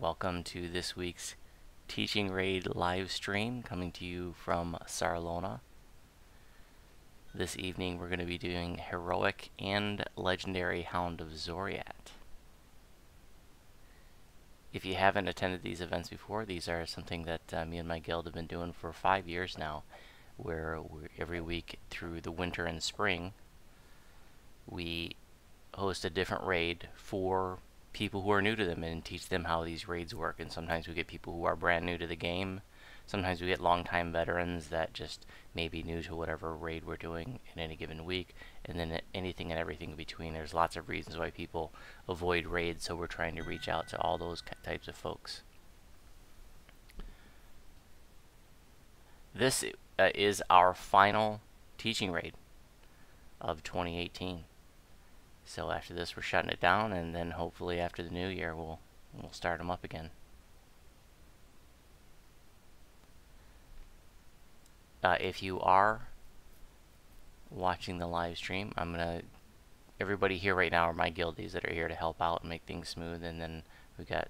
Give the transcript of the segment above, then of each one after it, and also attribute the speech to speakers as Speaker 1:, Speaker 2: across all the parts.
Speaker 1: Welcome to this week's Teaching Raid live stream coming to you from Sarlona. This evening we're going to be doing Heroic and Legendary Hound of Xoriat. If you haven't attended these events before, these are something that me and my guild have been doing for 5 years now, where every week through the winter and spring we host a different raid for people who are new to them and teach them how these raids work. And sometimes we get people who are brand new to the game. Sometimes we get longtime veterans that just may be new to whatever raid we're doing in any given week. And then anything and everything in between. There's lots of reasons why people avoid raids, so we're trying to reach out to all those types of folks. This is our final teaching raid of 2018. So after this we're shutting it down, and then hopefully after the new year we'll start them up again. If you are watching the live stream, everybody here right now are my guildies that are here to help out and make things smooth, and then we got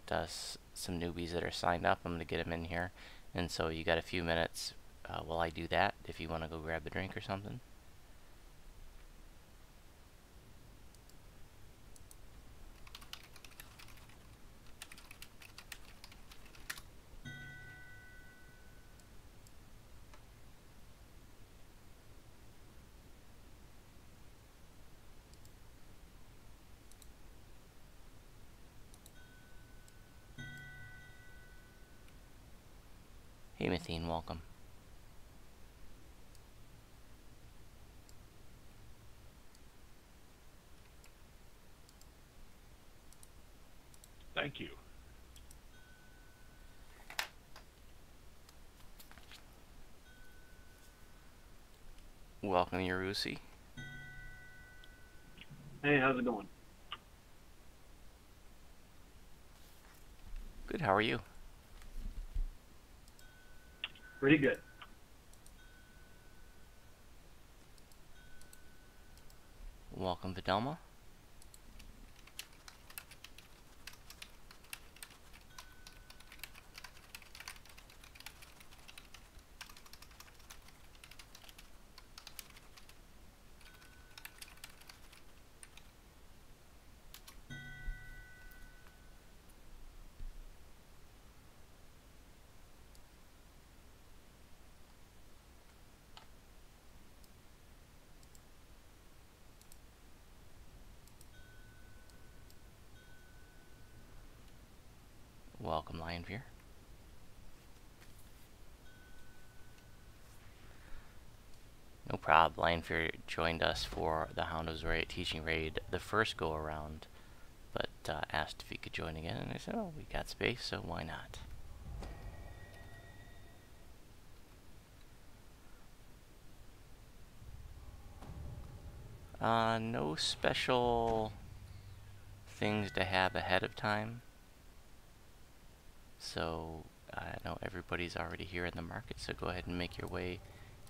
Speaker 1: some newbies that are signed up. I'm going to get them in here, and so you got a few minutes while I do that if you want to go grab a drink or something. Hey Mathine, welcome.
Speaker 2: Thank you.
Speaker 1: Welcome, Yarusi.
Speaker 3: Hey, how's it going?
Speaker 1: Good, how are you?
Speaker 3: Pretty good.
Speaker 1: Welcome, Videlma. Welcome, Lionfear. No problem. Lionfear joined us for the Hound of Xoriat teaching raid the first go around, but asked if he could join again, and I said, oh, we got space, so why not? No special things to have ahead of time. So I know everybody's already here in the market, so go ahead and make your way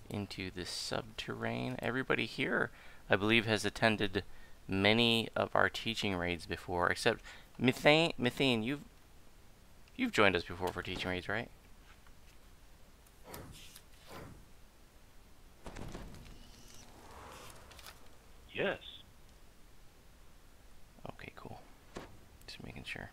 Speaker 1: into the Subterranean. Everybody here, I believe, has attended many of our teaching raids before, except Methane, you've joined us before for teaching raids, right?
Speaker 2: Yes.
Speaker 1: Okay, cool. Just making sure.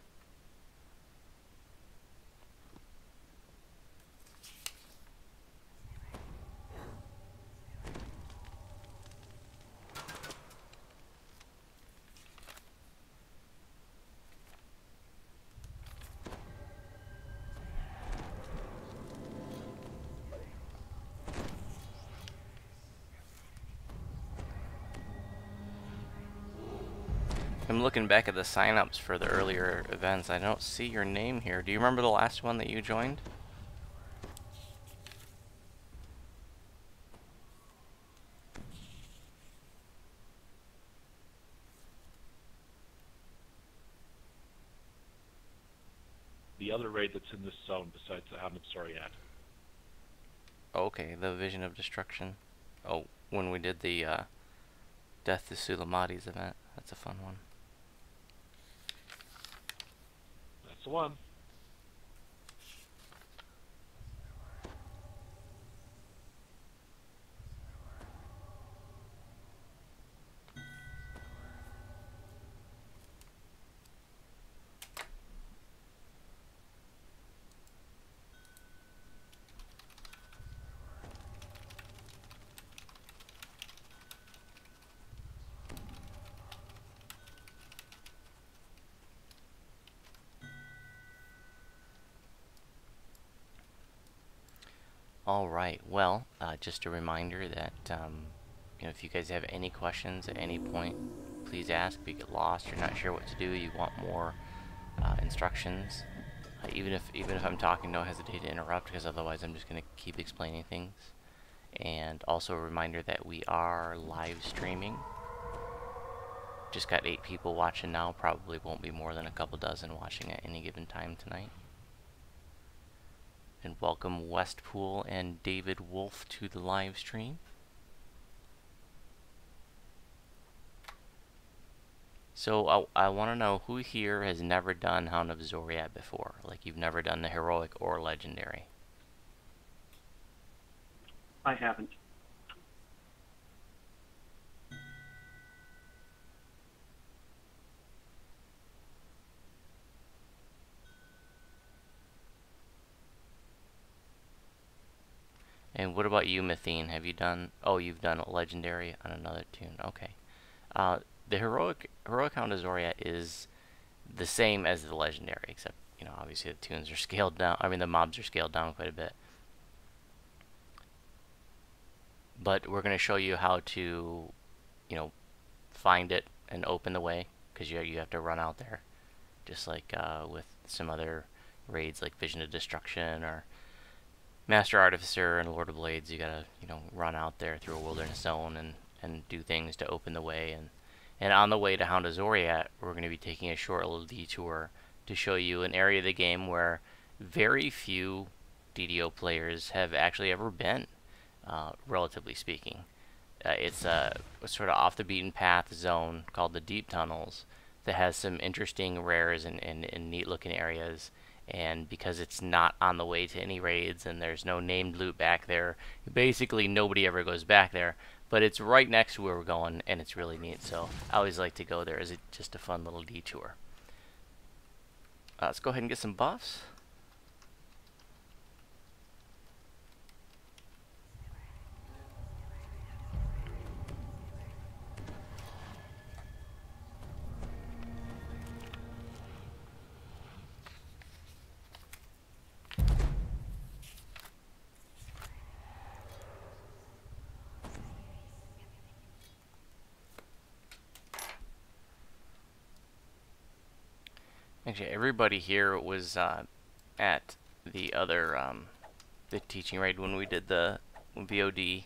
Speaker 1: I'm looking back at the sign-ups for the earlier events. I don't see your name here. Do you remember the last one that you joined?
Speaker 2: The other raid that's in this zone besides the Hound of Xoriat.
Speaker 1: Okay, the Vision of Destruction. Oh, when we did the Death to Sulamati's event. That's a fun one.
Speaker 2: That's the one.
Speaker 1: All right. Well, just a reminder that if you guys have any questions at any point, please ask. If you get lost, you're not sure what to do, you want more instructions, even if I'm talking, don't hesitate to interrupt, because otherwise I'm just going to keep explaining things. And also a reminder that we are live streaming. Just got 8 people watching now. Probably won't be more than a couple dozen watching at any given time tonight. And welcome Westpool and David Wolf to the live stream. So I want to know who here has never done Hound of Xoriat before? Like, you've never done the heroic or legendary?
Speaker 3: I haven't.
Speaker 1: And what about you, Mathene? Have you done... Oh, you've done a legendary on another tune. Okay. The heroic Hound of Xoriat is the same as the legendary, except, obviously the tunes are scaled down. I mean, the mobs are scaled down quite a bit. But we're going to show you how to, find it and open the way, because you have to run out there, just like with some other raids like Vision of Destruction or Master Artificer and Lord of Blades. You gotta, run out there through a wilderness zone and do things to open the way. And on the way to Hound of Xoriat, we're going to be taking a short little detour to show you an area of the game where very few DDO players have actually ever been, relatively speaking. It's a sort of off the beaten path zone called the Deep Tunnels that has some interesting rares and neat looking areas. And because it's not on the way to any raids and there's no named loot back there, basically nobody ever goes back there. But it's right next to where we're going, and it's really neat. So I always like to go there as just a fun little detour. Let's go ahead and get some buffs. Actually, everybody here was at the other the teaching raid when we did the VOD.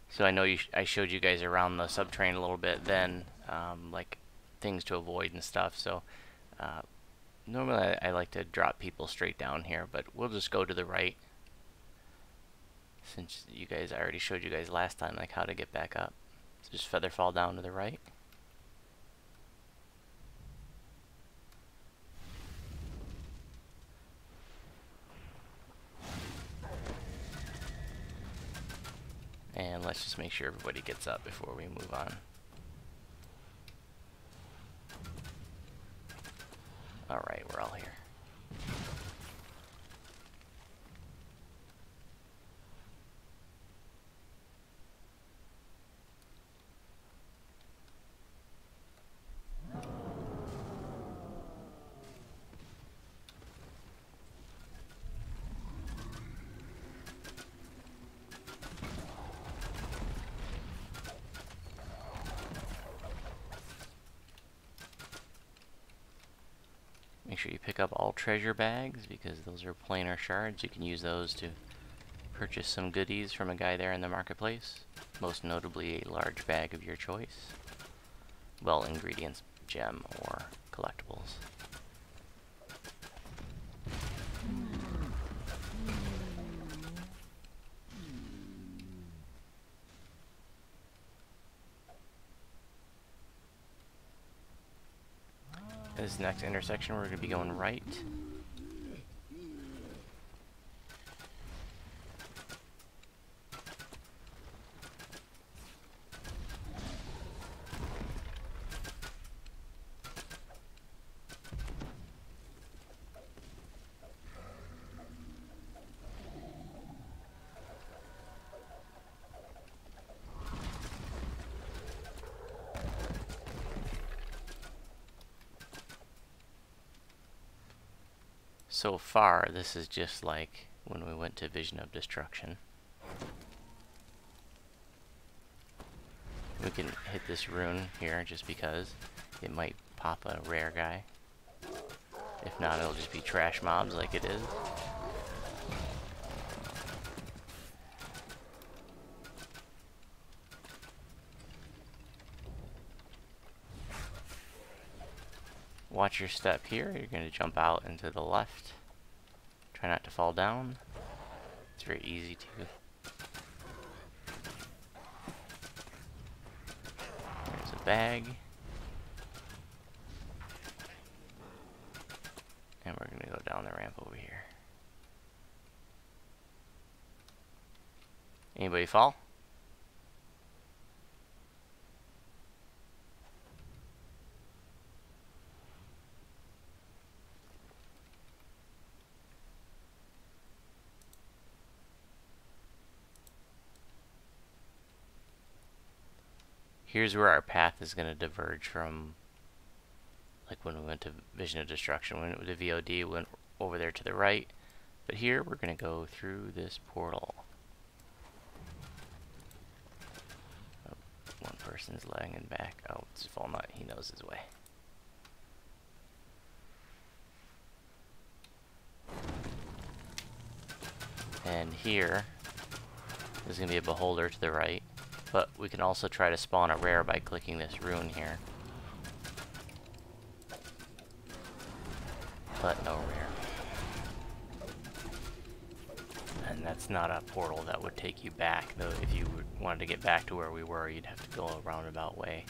Speaker 1: So I know I showed you guys around the Subterranean a little bit then, like things to avoid and stuff. So normally I like to drop people straight down here, but we'll just go to the right, since I already showed you guys last time like how to get back up. So just feather fall down to the right. And let's just make sure everybody gets up before we move on. Alright, we're all here. Make sure you pick up all treasure bags, because those are planar shards. You can use those to purchase some goodies from a guy there in the marketplace. Most notably a large bag of your choice. Well, ingredients, gem, or collectibles. This next intersection, we're going to be going right. So far, this is just like when we went to Vision of Destruction. We can hit this rune here just because it might pop a rare guy. If not, it'll just be trash mobs like it is. Watch your step here. You're going to jump out into the left. Try not to fall down. It's very easy to. There's a bag. And we're going to go down the ramp over here. Anybody fall? Here's where our path is going to diverge from, like when we went to Vision of Destruction. When it was a VOD, we went over there to the right. But here, we're going to go through this portal. Oh, one person's lagging back. Oh, it's Volnut. He knows his way. And here, there's going to be a beholder to the right. But we can also try to spawn a rare by clicking this rune here. But no rare. And that's not a portal that would take you back, though. If you wanted to get back to where we were, you'd have to go a roundabout way.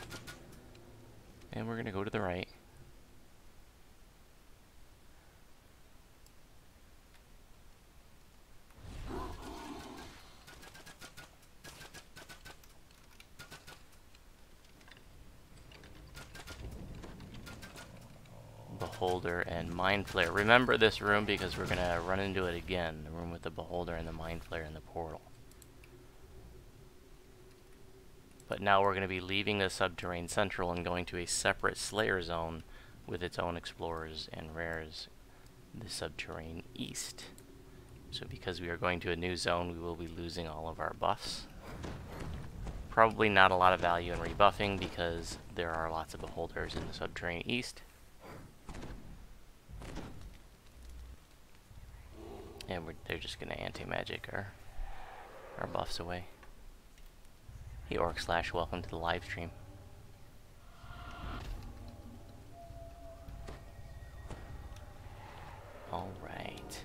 Speaker 1: And we're going to go to the right. Beholder and Mind Flare. Remember this room because we're going to run into it again. The room with the Beholder and the Mind Flare and the portal. But now we're going to be leaving the Subterranean Central and going to a separate Slayer Zone with its own explorers and rares, the Subterranean East. So because we are going to a new zone, we will be losing all of our buffs. Probably not a lot of value in rebuffing because there are lots of Beholders in the Subterranean East. And they're just going to anti-magic our buffs away. Hey Orc Slash, welcome to the live stream. Alright.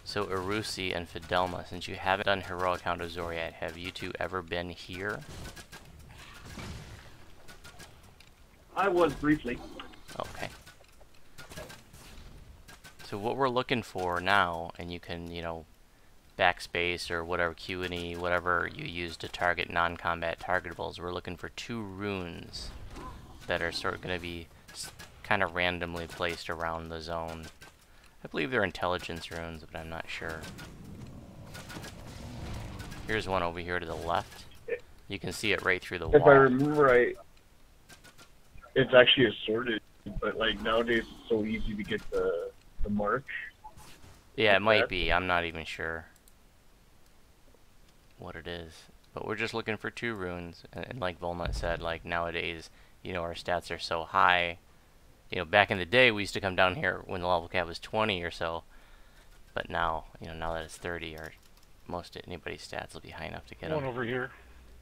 Speaker 1: So Irusi and Fidelma, since you haven't done Heroic Hound of Xoriat, have you two ever been here?
Speaker 3: I was briefly.
Speaker 1: Okay. So what we're looking for now, and you can, you know, backspace or whatever, Q&E, whatever you use to target non-combat targetables, we're looking for 2 runes that are sort of going to be kind of randomly placed around the zone. I believe they're intelligence runes, but I'm not sure. Here's one over here to the left. You can see it right through the wall.
Speaker 4: If I remember right, it's actually assorted, but like nowadays it's so easy to get the mark.
Speaker 1: Yeah, it might be. I'm not even sure what it is. But we're just looking for 2 runes. And like Volnut said, like nowadays, you know, our stats are so high. You know, back in the day, we used to come down here when the level cap was 20 or so. But now, you know, now that it's 30, or most anybody's stats will be high enough to get them.
Speaker 2: One over here.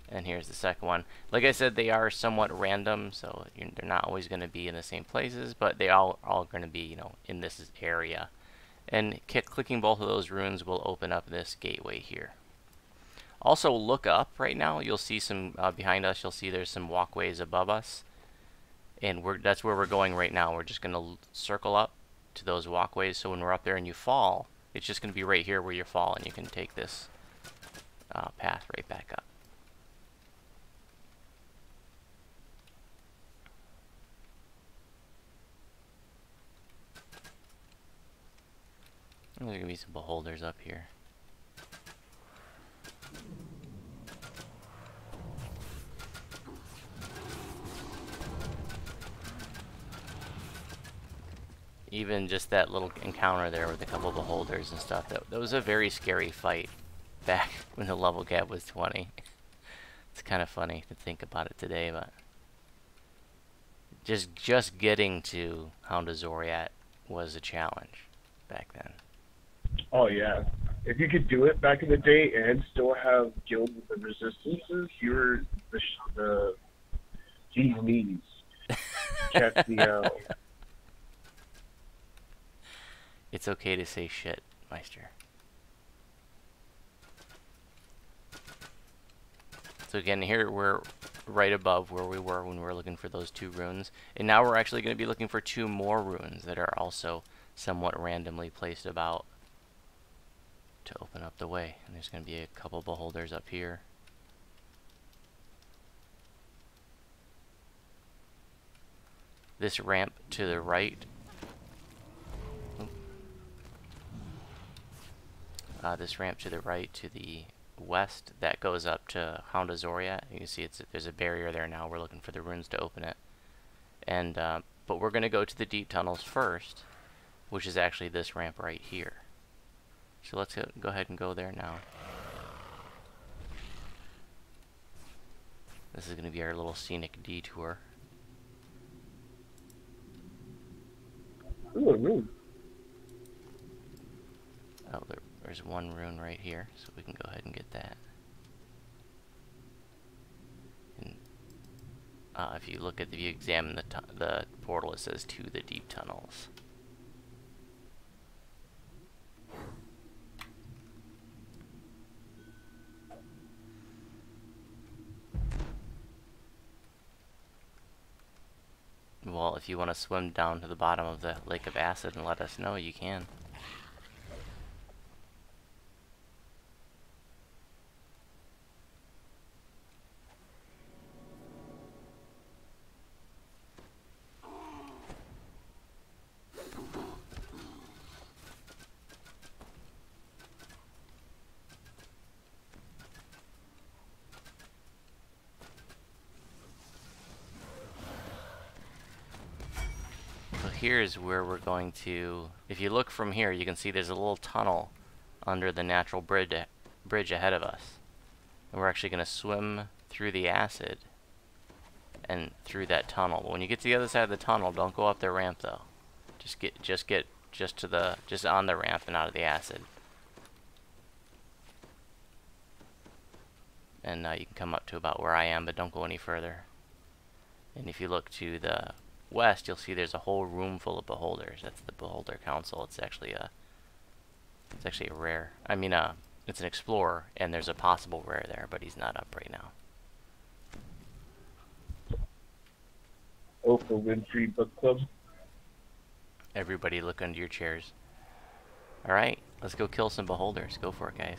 Speaker 1: And here's the second one. Like I said, they are somewhat random, so they're not always going to be in the same places, but they all going to be, you know, in this area. And clicking both of those runes will open up this gateway here. Also, look up right now. You'll see some behind us. You'll see there's some walkways above us. And that's where we're going right now. We're just going to circle up to those walkways. So when we're up there and you fall, it's just going to be right here where you fall, and you can take this path right back up. There's going to be some beholders up here. even just that little encounter there with a couple beholders and stuff, that was a very scary fight back when the level cap was 20. It's kind of funny to think about it today, but just getting to Hound of Xoriat was a challenge back then.
Speaker 4: Oh yeah. If you could do it back in the day and still have guild with the resistances, you're the G's knees. Check me out.
Speaker 1: It's okay to say shit, Meister. So again, here we're right above where we were when we were looking for those 2 runes. And now we're actually going to be looking for 2 more runes that are also somewhat randomly placed about to open up the way. And there's going to be a couple beholders up here. This ramp to the right. This ramp to the right to the west, that goes up to Hound of Xoriat. You can see there's a barrier there now. We're looking for the runes to open it. And but we're going to go to the deep tunnels first, which is actually this ramp right here. So let's go ahead and go there now. This is going to be our little scenic detour.
Speaker 4: Ooh, a rune.
Speaker 1: Oh, there's 1 rune right here, so we can go ahead and get that. And if you examine the portal, it says to the deep tunnels. Well, if you want to swim down to the bottom of the Lake of Acid and let us know, you can. Here's where we're going to, if you look from here, you can see there's a little tunnel under the natural bridge ahead of us. And we're actually going to swim through the acid and through that tunnel. But when you get to the other side of the tunnel, don't go up the ramp though. Just on the ramp and out of the acid. And you can come up to about where I am, but don't go any further. And if you look to the west, you'll see there's a whole room full of beholders. That's the Beholder Council. It's actually a rare. I mean, it's an explorer, and there's a possible rare there, but he's not up right now.
Speaker 4: Oprah Winfrey Book Club.
Speaker 1: Everybody look under your chairs. Alright, let's go kill some beholders. Go for it, guys.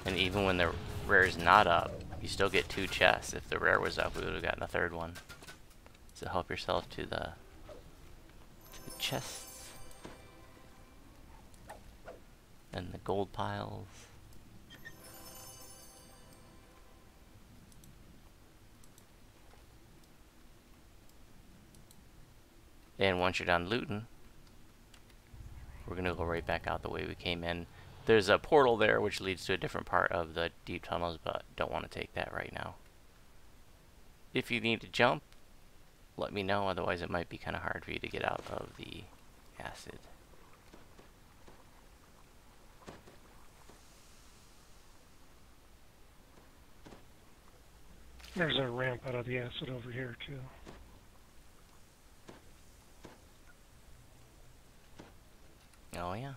Speaker 1: And even when the rare is not up, you still get 2 chests. If the rare was up, we would have gotten a 3rd one. So help yourself to the chests and the gold piles. And once you're done looting, we're gonna go right back out the way we came in. There's a portal there which leads to a different part of the deep tunnels, but don't want to take that right now. If you need to jump, let me know, otherwise it might be kind of hard for you to get out of the acid.
Speaker 5: There's a ramp out of the acid over here too.
Speaker 1: Oh yeah.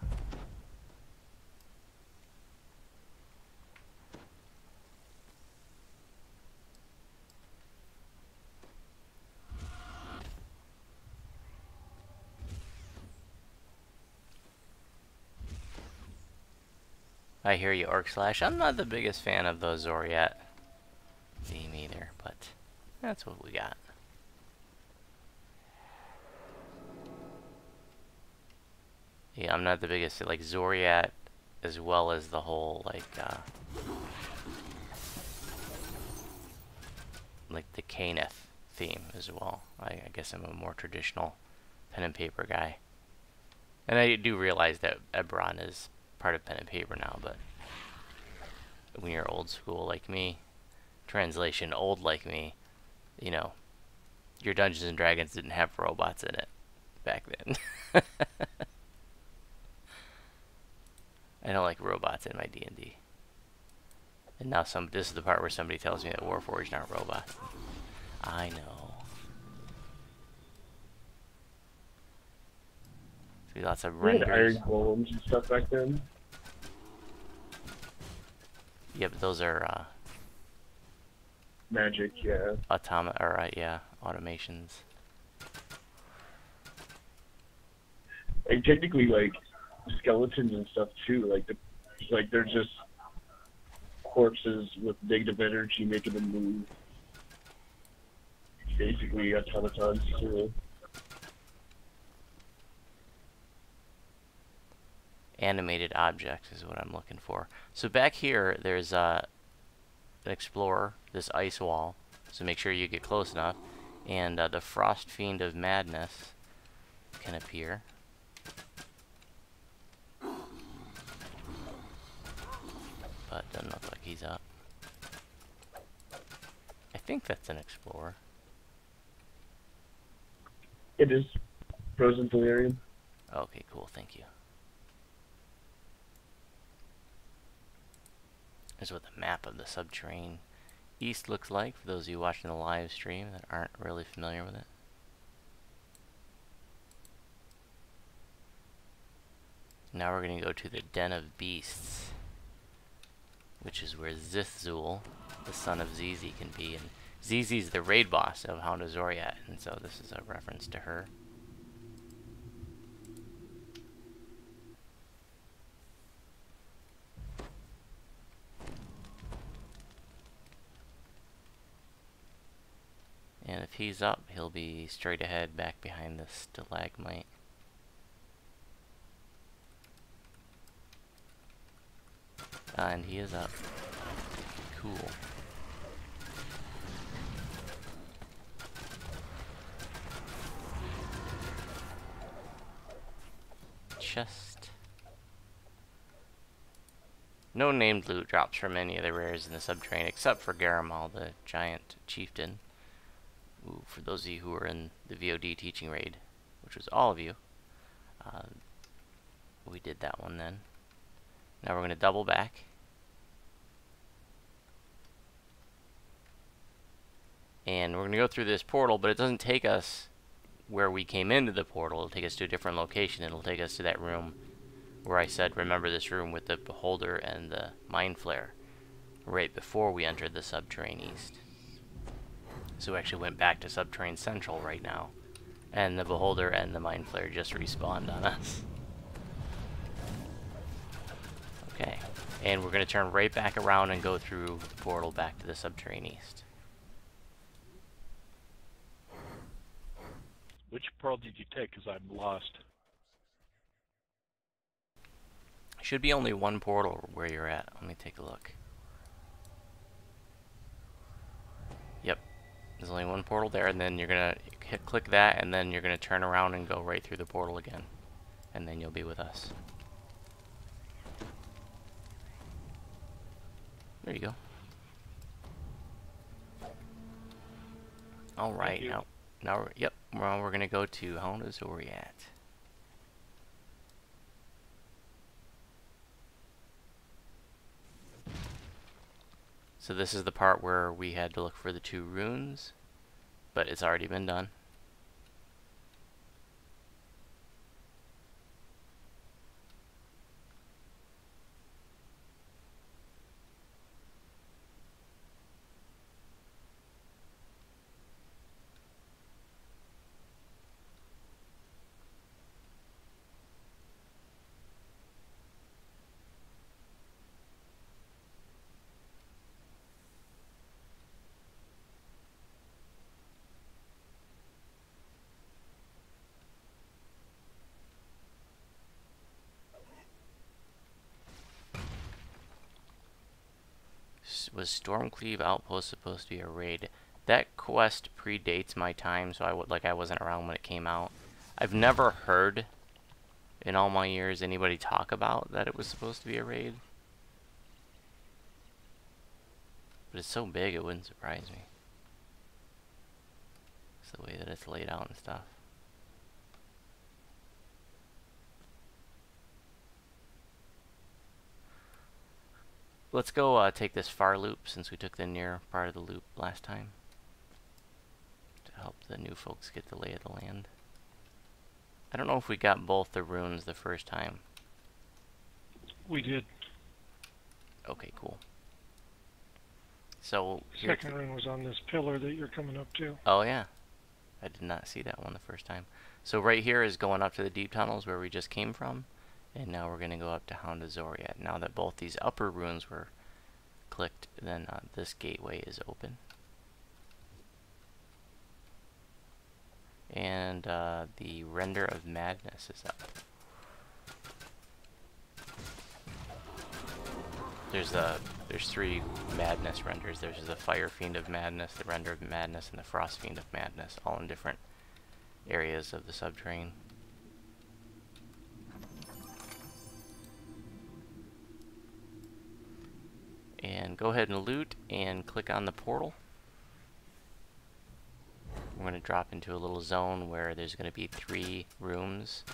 Speaker 1: I hear you, Orc Slash. I'm not the biggest fan of the Xoriat theme either, but that's what we got. Yeah, I'm not the biggest, like, Xoriat, as well as the whole, like, like the Caneth theme as well. I guess I'm a more traditional pen and paper guy. And I do realize that Eberron is part of pen and paper now, but when you're old school like me, translation old like me, you know, your Dungeons and Dragons didn't have robots in it back then. I don't like robots in my D&D. And now this is the part where somebody tells me that Warforged aren't robots. I know. See lots of
Speaker 4: We had
Speaker 1: renders.
Speaker 4: iron golems and stuff back then.
Speaker 1: Yeah, but those are
Speaker 4: Magic, yeah.
Speaker 1: automations.
Speaker 4: And technically, like, skeletons and stuff too. Like they're just corpses with negative energy making them move. Basically, automatons too.
Speaker 1: Animated objects is what I'm looking for. So back here, there's an explorer, this ice wall. So make sure you get close enough. And the Frost Fiend of Madness can appear. But doesn't look like he's up. I think that's an explorer.
Speaker 4: It is frozen delirium.
Speaker 1: Okay, cool, thank you. Here's what the map of the Subterranean East looks like for those of you watching the live stream that aren't really familiar with it. Now we're going to go to the Den of Beasts, which is where Zithzul, the son of Zizi, can be. And Zizi's the raid boss of Hound of Xoriat, and so this is a reference to her. And if he's up, he'll be straight ahead back behind the stalagmite. And he is up. Cool. Chest. No named loot drops from any of the rares in the Subterranean except for Garamal, the giant chieftain. Ooh, for those of you who were in the VOD teaching raid, which was all of you, we did that one then. Now we're going to double back. And we're going to go through this portal, but it doesn't take us where we came into the portal. It'll take us to a different location. It'll take us to that room where I said, remember this room with the Beholder and the Mind Flare, right before we entered the Subterranean East. So we actually went back to Subterranean Central right now. And the Beholder and the Mind Flare just respawned on us. Okay. And we're going to turn right back around and go through the portal back to the Subterranean East.
Speaker 2: Which pearl did you take? Because I'm lost.
Speaker 1: Should be only one portal where you're at. Let me take a look. Yep. There's only one portal there, and then you're going to click that, and then you're going to turn around and go right through the portal again. And then you'll be with us. There you go. Alright, now we're going to go to Hound of Xoriat. So this is the part where we had to look for the 2 runes, but it's already been done. Was Stormcleave Outpost supposed to be a raid? That quest predates my time, so I wasn't around when it came out. I've never heard in all my years anybody talk about that it was supposed to be a raid. But it's so big it wouldn't surprise me. It's the way that it's laid out and stuff. Let's go take this far loop since we took the near part of the loop last time, to help the new folks get the lay of the land. I don't know if we got both the runes the first time.
Speaker 5: We did.
Speaker 1: Okay, cool. So
Speaker 5: Second rune was on this pillar that you're coming up to.
Speaker 1: Oh yeah, I did not see that one the first time. So right here is going up to the deep tunnels where we just came from, and now we're going to go up to Hound of Xoriat. Now that both these upper runes were clicked, then this gateway is open. And the Render of Madness is up. There's three Madness renders. There's the Fire Fiend of Madness, the Render of Madness, and the Frost Fiend of Madness, all in different areas of the Subterranean. And go ahead and loot and click on the portal. We're going to drop into a little zone where there's going to be 3 rooms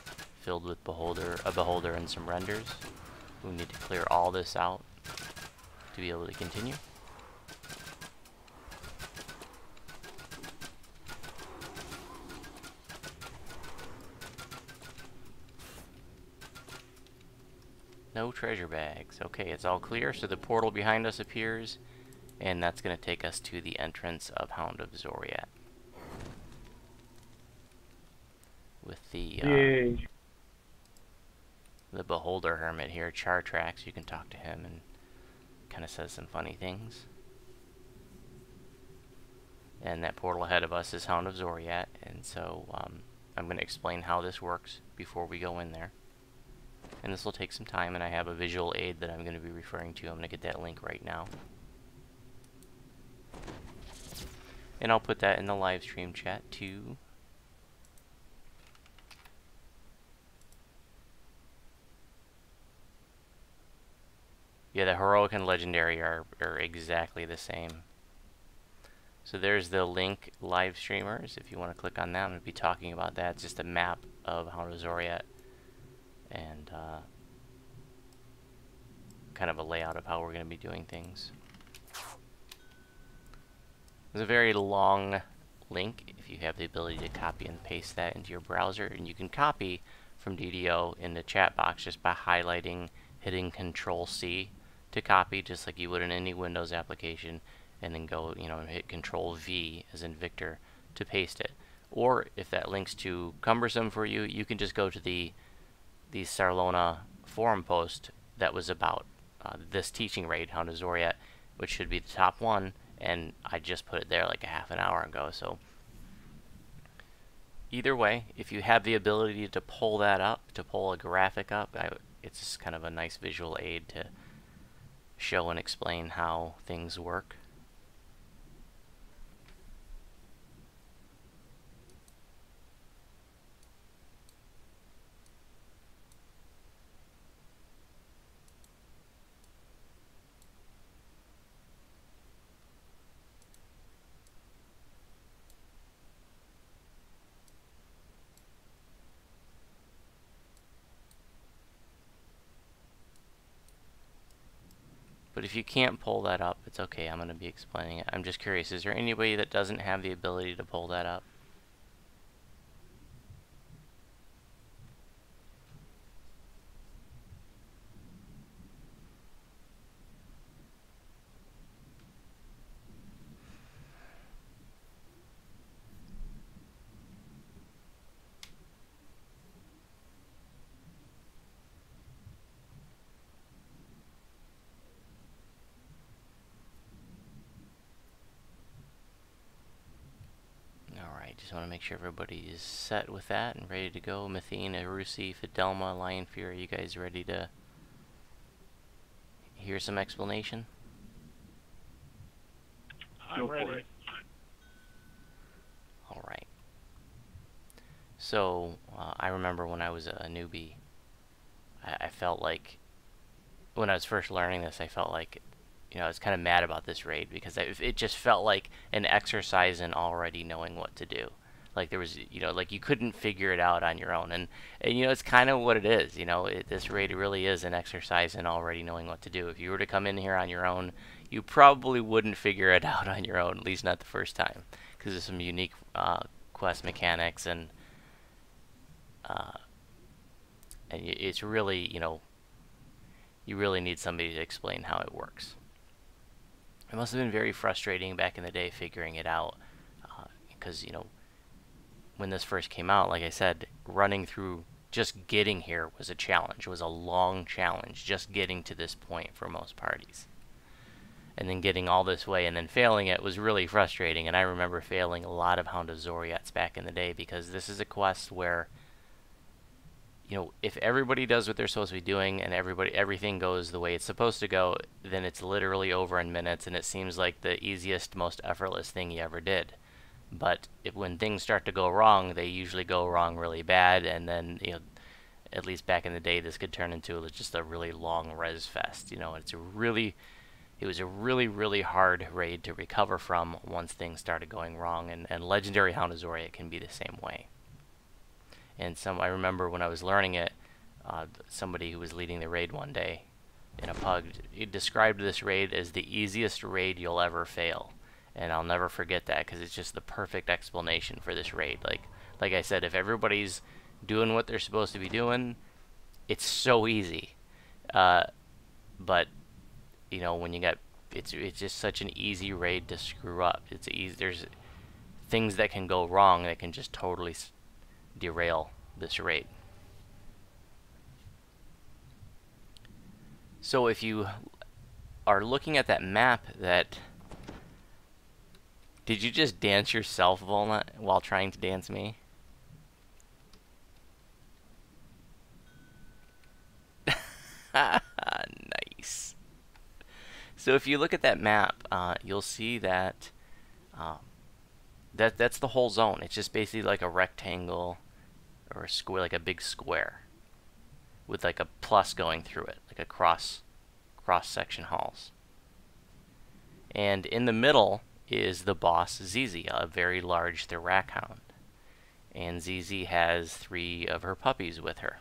Speaker 1: filled with a beholder and some renders. We need to clear all this out to be able to continue. No treasure bags. Okay, it's all clear, so the portal behind us appears, and that's going to take us to the entrance of Hound of Xoriat. With the Beholder Hermit here, Chartrax, you can talk to him and kind of says some funny things. And that portal ahead of us is Hound of Xoriat, and so I'm going to explain how this works before we go in there. And this will take some time, and I have a visual aid that I'm going to be referring to. I'm going to get that link right now. And I'll put that in the live stream chat too. Yeah, the heroic and legendary are exactly the same. So there's the link, live streamers. If you want to click on that, I'm going to be talking about that. It's just a map of Hound of Xoriat and kind of a layout of how we're going to be doing things. There's a very long link if you have the ability to copy and paste that into your browser, and you can copy from DDO in the chat box just by highlighting, hitting Control-C to copy, just like you would in any Windows application, and then go, and hit Control-V as in Victor to paste it. Or if that link's too cumbersome for you, you can just go to the Sarlona forum post that was about this teaching raid, Hound of Xoriat, which should be the top one, and I just put it there like a half an hour ago. So either way, if you have the ability to pull that up, to pull a graphic up, it's just kind of a nice visual aid to show and explain how things work. But if you can't pull that up, it's okay. I'm going to be explaining it. I'm just curious, is there anybody that doesn't have the ability to pull that up? Just want to make sure everybody is set with that and ready to go. Mathene, Arusi, Fidelma, Lion Fury, you guys ready to hear some explanation?
Speaker 5: I'm ready.
Speaker 1: So I remember when I was a newbie, I felt like when I was first learning this, I felt like, I was kind of mad about this raid because it just felt like an exercise in already knowing what to do. Like there was, like you couldn't figure it out on your own, and it's kind of what it is. This raid really is an exercise in already knowing what to do. If you were to come in here on your own, you probably wouldn't figure it out on your own, at least not the first time, because there's some unique quest mechanics, and it's really, you really need somebody to explain how it works. It must have been very frustrating back in the day figuring it out, because when this first came out, like I said, running through, just getting here was a challenge. It was a long challenge, just getting to this point for most parties. And then getting all this way and then failing it was really frustrating. And I remember failing a lot of Hound of Xoriats back in the day, because this is a quest where, if everybody does what they're supposed to be doing and everything goes the way it's supposed to go, then it's literally over in minutes, and it seems like the easiest, most effortless thing you ever did. But when things start to go wrong, they usually go wrong really bad, and then, at least back in the day, this could turn into just a really long res fest. It was a really, really hard raid to recover from once things started going wrong, and Legendary Hound of Xoriat can be the same way. And I remember when I was learning it, somebody who was leading the raid one day in a pug, he described this raid as the easiest raid you'll ever fail. And I'll never forget that, because it's just the perfect explanation for this raid. Like I said, if everybody's doing what they're supposed to be doing, it's so easy. But when you got, it's just such an easy raid to screw up. It's easy. There's things that can go wrong that can just totally derail this raid. So if you are looking at that map that... Did you just dance yourself, Volna, while trying to dance me? Nice. So if you look at that map, you'll see that that's the whole zone. It's just basically like a rectangle or a square, like a big square with like a plus going through it, like a cross-section halls. And in the middle is the boss Zizi, a very large Thorak hound. And Zizi has 3 of her puppies with her.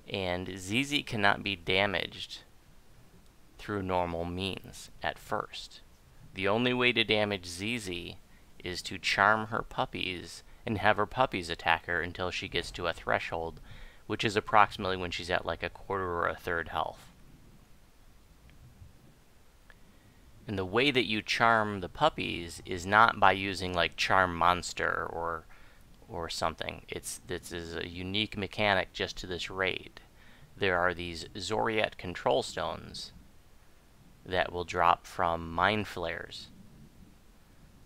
Speaker 1: And Zizi cannot be damaged through normal means at first. The only way to damage Zizi is to charm her puppies and have her puppies attack her until she gets to a threshold, which is approximately when she's at like a quarter or a third health. And the way that you charm the puppies is not by using like Charm Monster or something. This is a unique mechanic just to this raid. There are these Xoriat control stones that will drop from mind flares.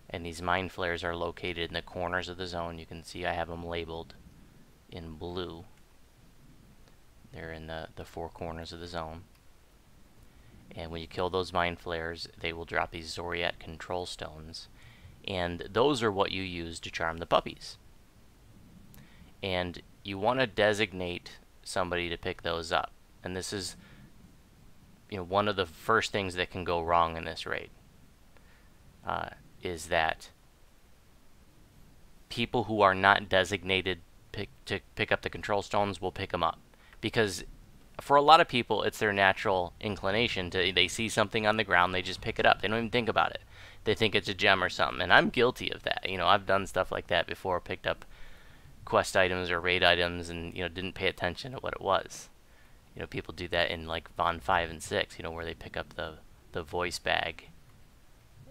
Speaker 1: And these mind flares are located in the corners of the zone. You can see I have them labeled in blue. They're in the 4 corners of the zone. And when you kill those mind flares, they will drop these Xoriat control stones. And those are what you use to charm the puppies. And you want to designate somebody to pick those up. And this is one of the first things that can go wrong in this raid. Is that people who are not designated to pick up the control stones will pick them up. Because for a lot of people, it's their natural inclination they see something on the ground, they just pick it up. They don't even think about it. They think it's a gem or something, and I'm guilty of that. I've done stuff like that before, picked up quest items or raid items, and didn't pay attention to what it was. People do that in like Von 5 and 6, where they pick up the voice bag,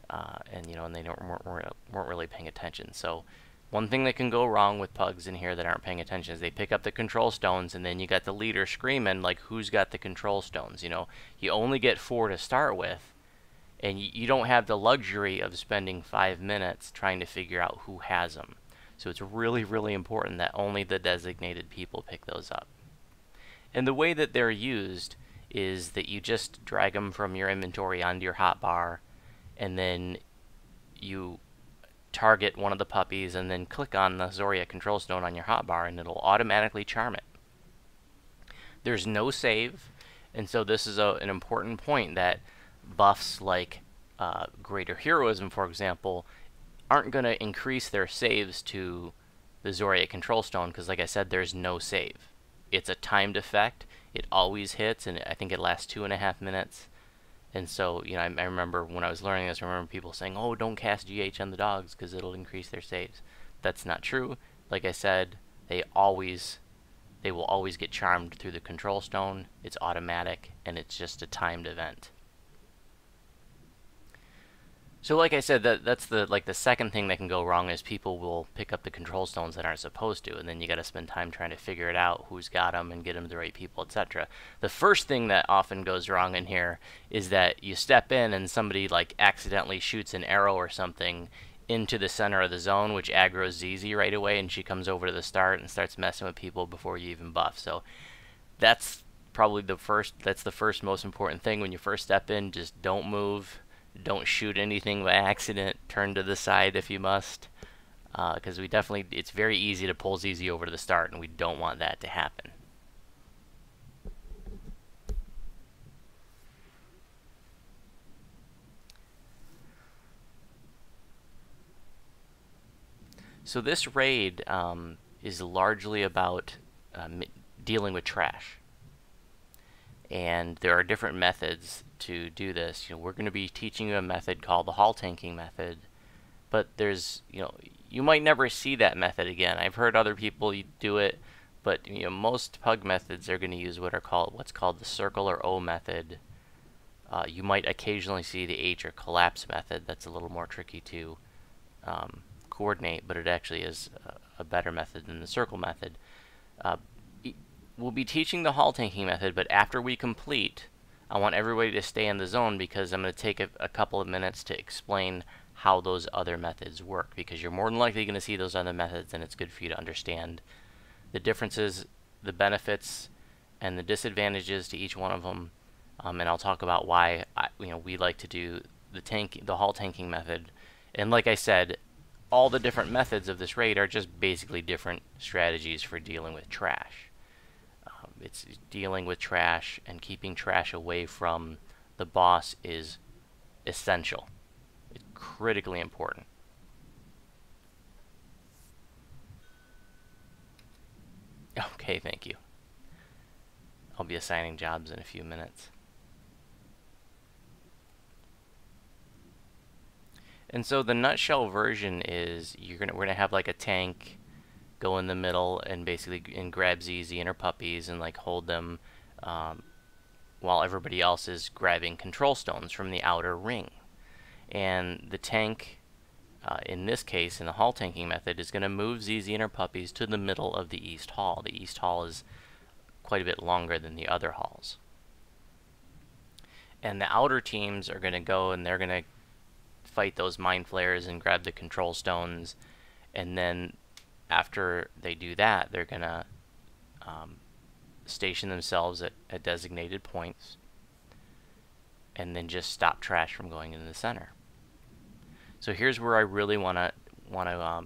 Speaker 1: and they weren't really paying attention. So one thing that can go wrong with pugs in here that aren't paying attention is they pick up the control stones, and then you got the leader screaming like, who's got the control stones? You only get 4 to start with, and you don't have the luxury of spending 5 minutes trying to figure out who has them. So it's really, really important that only the designated people pick those up. And the way that they're used is that you just drag them from your inventory onto your hotbar, and then you target one of the puppies and then click on the Xoriat control stone on your hotbar and it'll automatically charm it. There's no save, and so this is an important point that buffs like Greater Heroism, for example, aren't going to increase their saves to the Xoriat control stone because, like I said, there's no save. It's a timed effect. It always hits, and I think it lasts 2.5 minutes. And so, you know, I remember when I was learning this, I remember people saying, oh, don't cast GH on the dogs because it'll increase their saves. That's not true. Like I said, they will always get charmed through the control stone. It's automatic, and it's just a timed event. So like I said, that's the second thing that can go wrong is people will pick up the control stones that aren't supposed to, and then you got to spend time trying to figure it out, who's got them, and get them to the right people, etc. The first thing that often goes wrong in here is that you step in and somebody like accidentally shoots an arrow or something into the center of the zone, which aggroes ZZ right away, and she comes over to the start and starts messing with people before you even buff. So that's probably the first most important thing when you first step in. Just don't move. Don't shoot anything by accident. Turn to the side if you must, because it's very easy to pull ZZ over to the start, and we don't want that to happen. So this raid is largely about dealing with trash. And there are different methods to do this. You know, we're going to be teaching you a method called the hall tanking method, but there's, you know, you might never see that method again. I've heard other people do it, but you know, most pug methods are going to use what's called the circle or O method. You might occasionally see the H or collapse method. That's a little more tricky to coordinate, but it actually is a better method than the circle method. We'll be teaching the hall tanking method, but after we complete, I want everybody to stay in the zone because I'm going to take a couple of minutes to explain how those other methods work, because you're more than likely going to see those other methods, and it's good for you to understand the differences, the benefits, and the disadvantages to each one of them. And I'll talk about why we like to do the hall tanking method. And like I said, all the different methods of this raid are just basically different strategies for dealing with trash. It's dealing with trash, and keeping trash away from the boss is essential. It's critically important. Okay, thank you. I'll be assigning jobs in a few minutes. And so the nutshell version is we're gonna have like a tank go in the middle and basically grab ZZ and her puppies and like hold them while everybody else is grabbing control stones from the outer ring. And the tank, in this case, in the hall tanking method, is going to move ZZ and her puppies to the middle of the East Hall. The East Hall is quite a bit longer than the other halls. And the outer teams are going to go and they're going to fight those mind flayers and grab the control stones, and then after they do that, they're going to station themselves at designated points and then just stop trash from going into the center. So here's where I really want to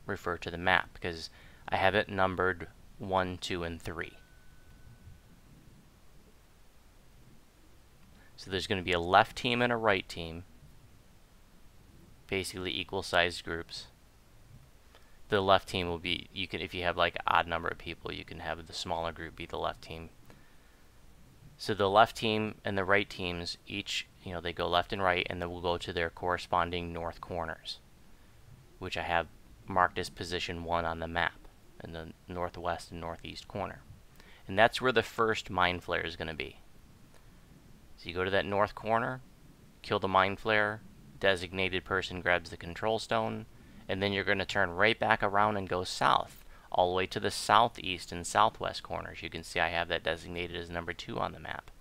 Speaker 1: refer to the map, because I have it numbered 1, 2, and 3. So there's going to be a left team and a right team, basically equal sized groups. The left team will be, if you have like an odd number of people, you can have the smaller group be the left team. So the left team and the right teams each, they go left and right, and then we'll go to their corresponding north corners, which I have marked as position 1 on the map, in the northwest and northeast corner. And that's where the first mind flare is going to be. So you go to that north corner, kill the mind flare, designated person grabs the control stone, and then you're going to turn right back around and go south, all the way to the southeast and southwest corners. You can see I have that designated as number 2 on the map.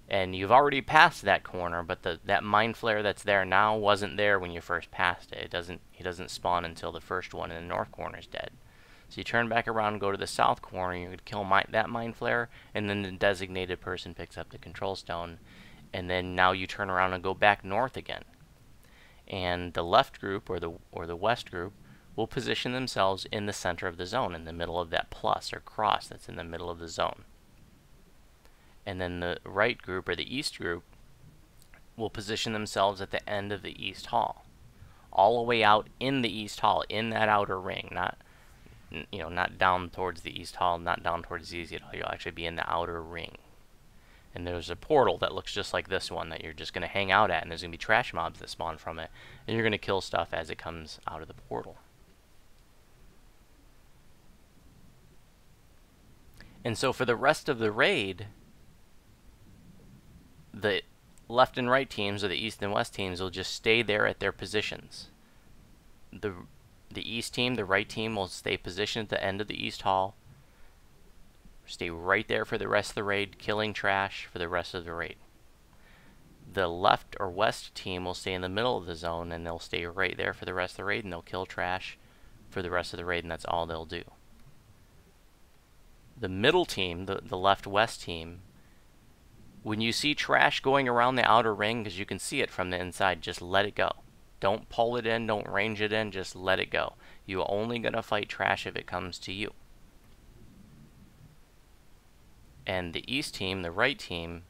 Speaker 1: And you've already passed that corner, but that mind flare that's there now wasn't there when you first passed it. He doesn't spawn until the first one in the north corner is dead. So you turn back around, go to the south corner, you're going to kill that mind flare, and then the designated person picks up the control stone, and then now you turn around and go back north again. and the left group or the west group will position themselves in the center of the zone, in the middle of that plus or cross that's in the middle of the zone. And then the right group or the east group will position themselves at the end of the east hall, all the way out in the east hall, in that outer ring, not not down towards the east hall, not down towards ZZ at all. You'll actually be in the outer ring. And there's a portal that looks just like this one that you're just going to hang out at, and there's going to be trash mobs that spawn from it, and you're going to kill stuff as it comes out of the portal. And so for the rest of the raid, the left and right teams, or the east and west teams, will just stay there at their positions. The east team, the right team, will stay positioned at the end of the east hall, stay right there for the rest of the raid, killing trash for the rest of the raid. The left or west team will stay in the middle of the zone, and they'll stay right there for the rest of the raid, and they'll kill trash for the rest of the raid, and that's all they'll do. The middle team, the left-west team, when you see trash going around the outer ring, because you can see it from the inside, just let it go. Don't pull it in, don't range it in, just let it go. You're only going to fight trash if it comes to you. And the east team, the right team,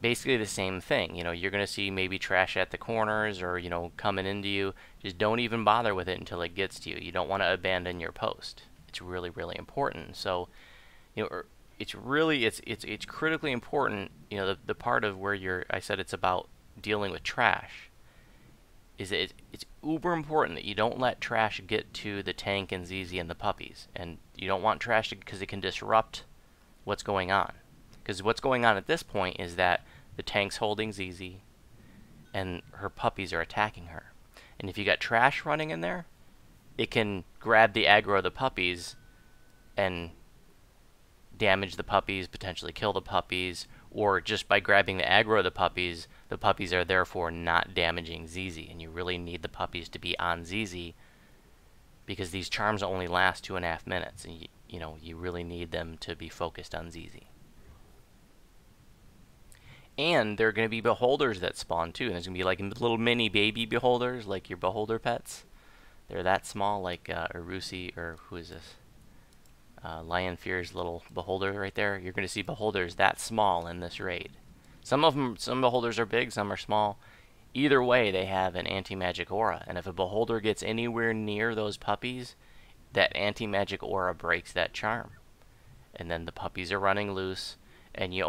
Speaker 1: basically the same thing. You're going to see maybe trash at the corners or, coming into you. Just don't even bother with it until it gets to you. You don't want to abandon your post. It's really, really important. So, it's critically important, the part of where I said it's about dealing with trash, is that it's uber important that you don't let trash get to the tank and ZZ and the puppies. And you don't want trash because it can disrupt what's going on. Because what's going on at this point is that the tank's holding ZZ and her puppies are attacking her. And if you got trash running in there, it can grab the aggro of the puppies and damage the puppies, potentially kill the puppies, or just by grabbing the aggro of the puppies are therefore not damaging ZZ, and you really need the puppies to be on ZZ because these charms only last 2.5 minutes, and you really need them to be focused on ZZ. And there are going to be beholders that spawn too, and there's going to be like little mini baby beholders, like your beholder pets. They're that small, like Urusi, or who is this? Lion Fear's little beholder right there. You're going to see beholders that small in this raid. Some beholders are big, some are small. Either way, they have an anti-magic aura, and if a beholder gets anywhere near those puppies, that anti-magic aura breaks that charm. And then the puppies are running loose, and you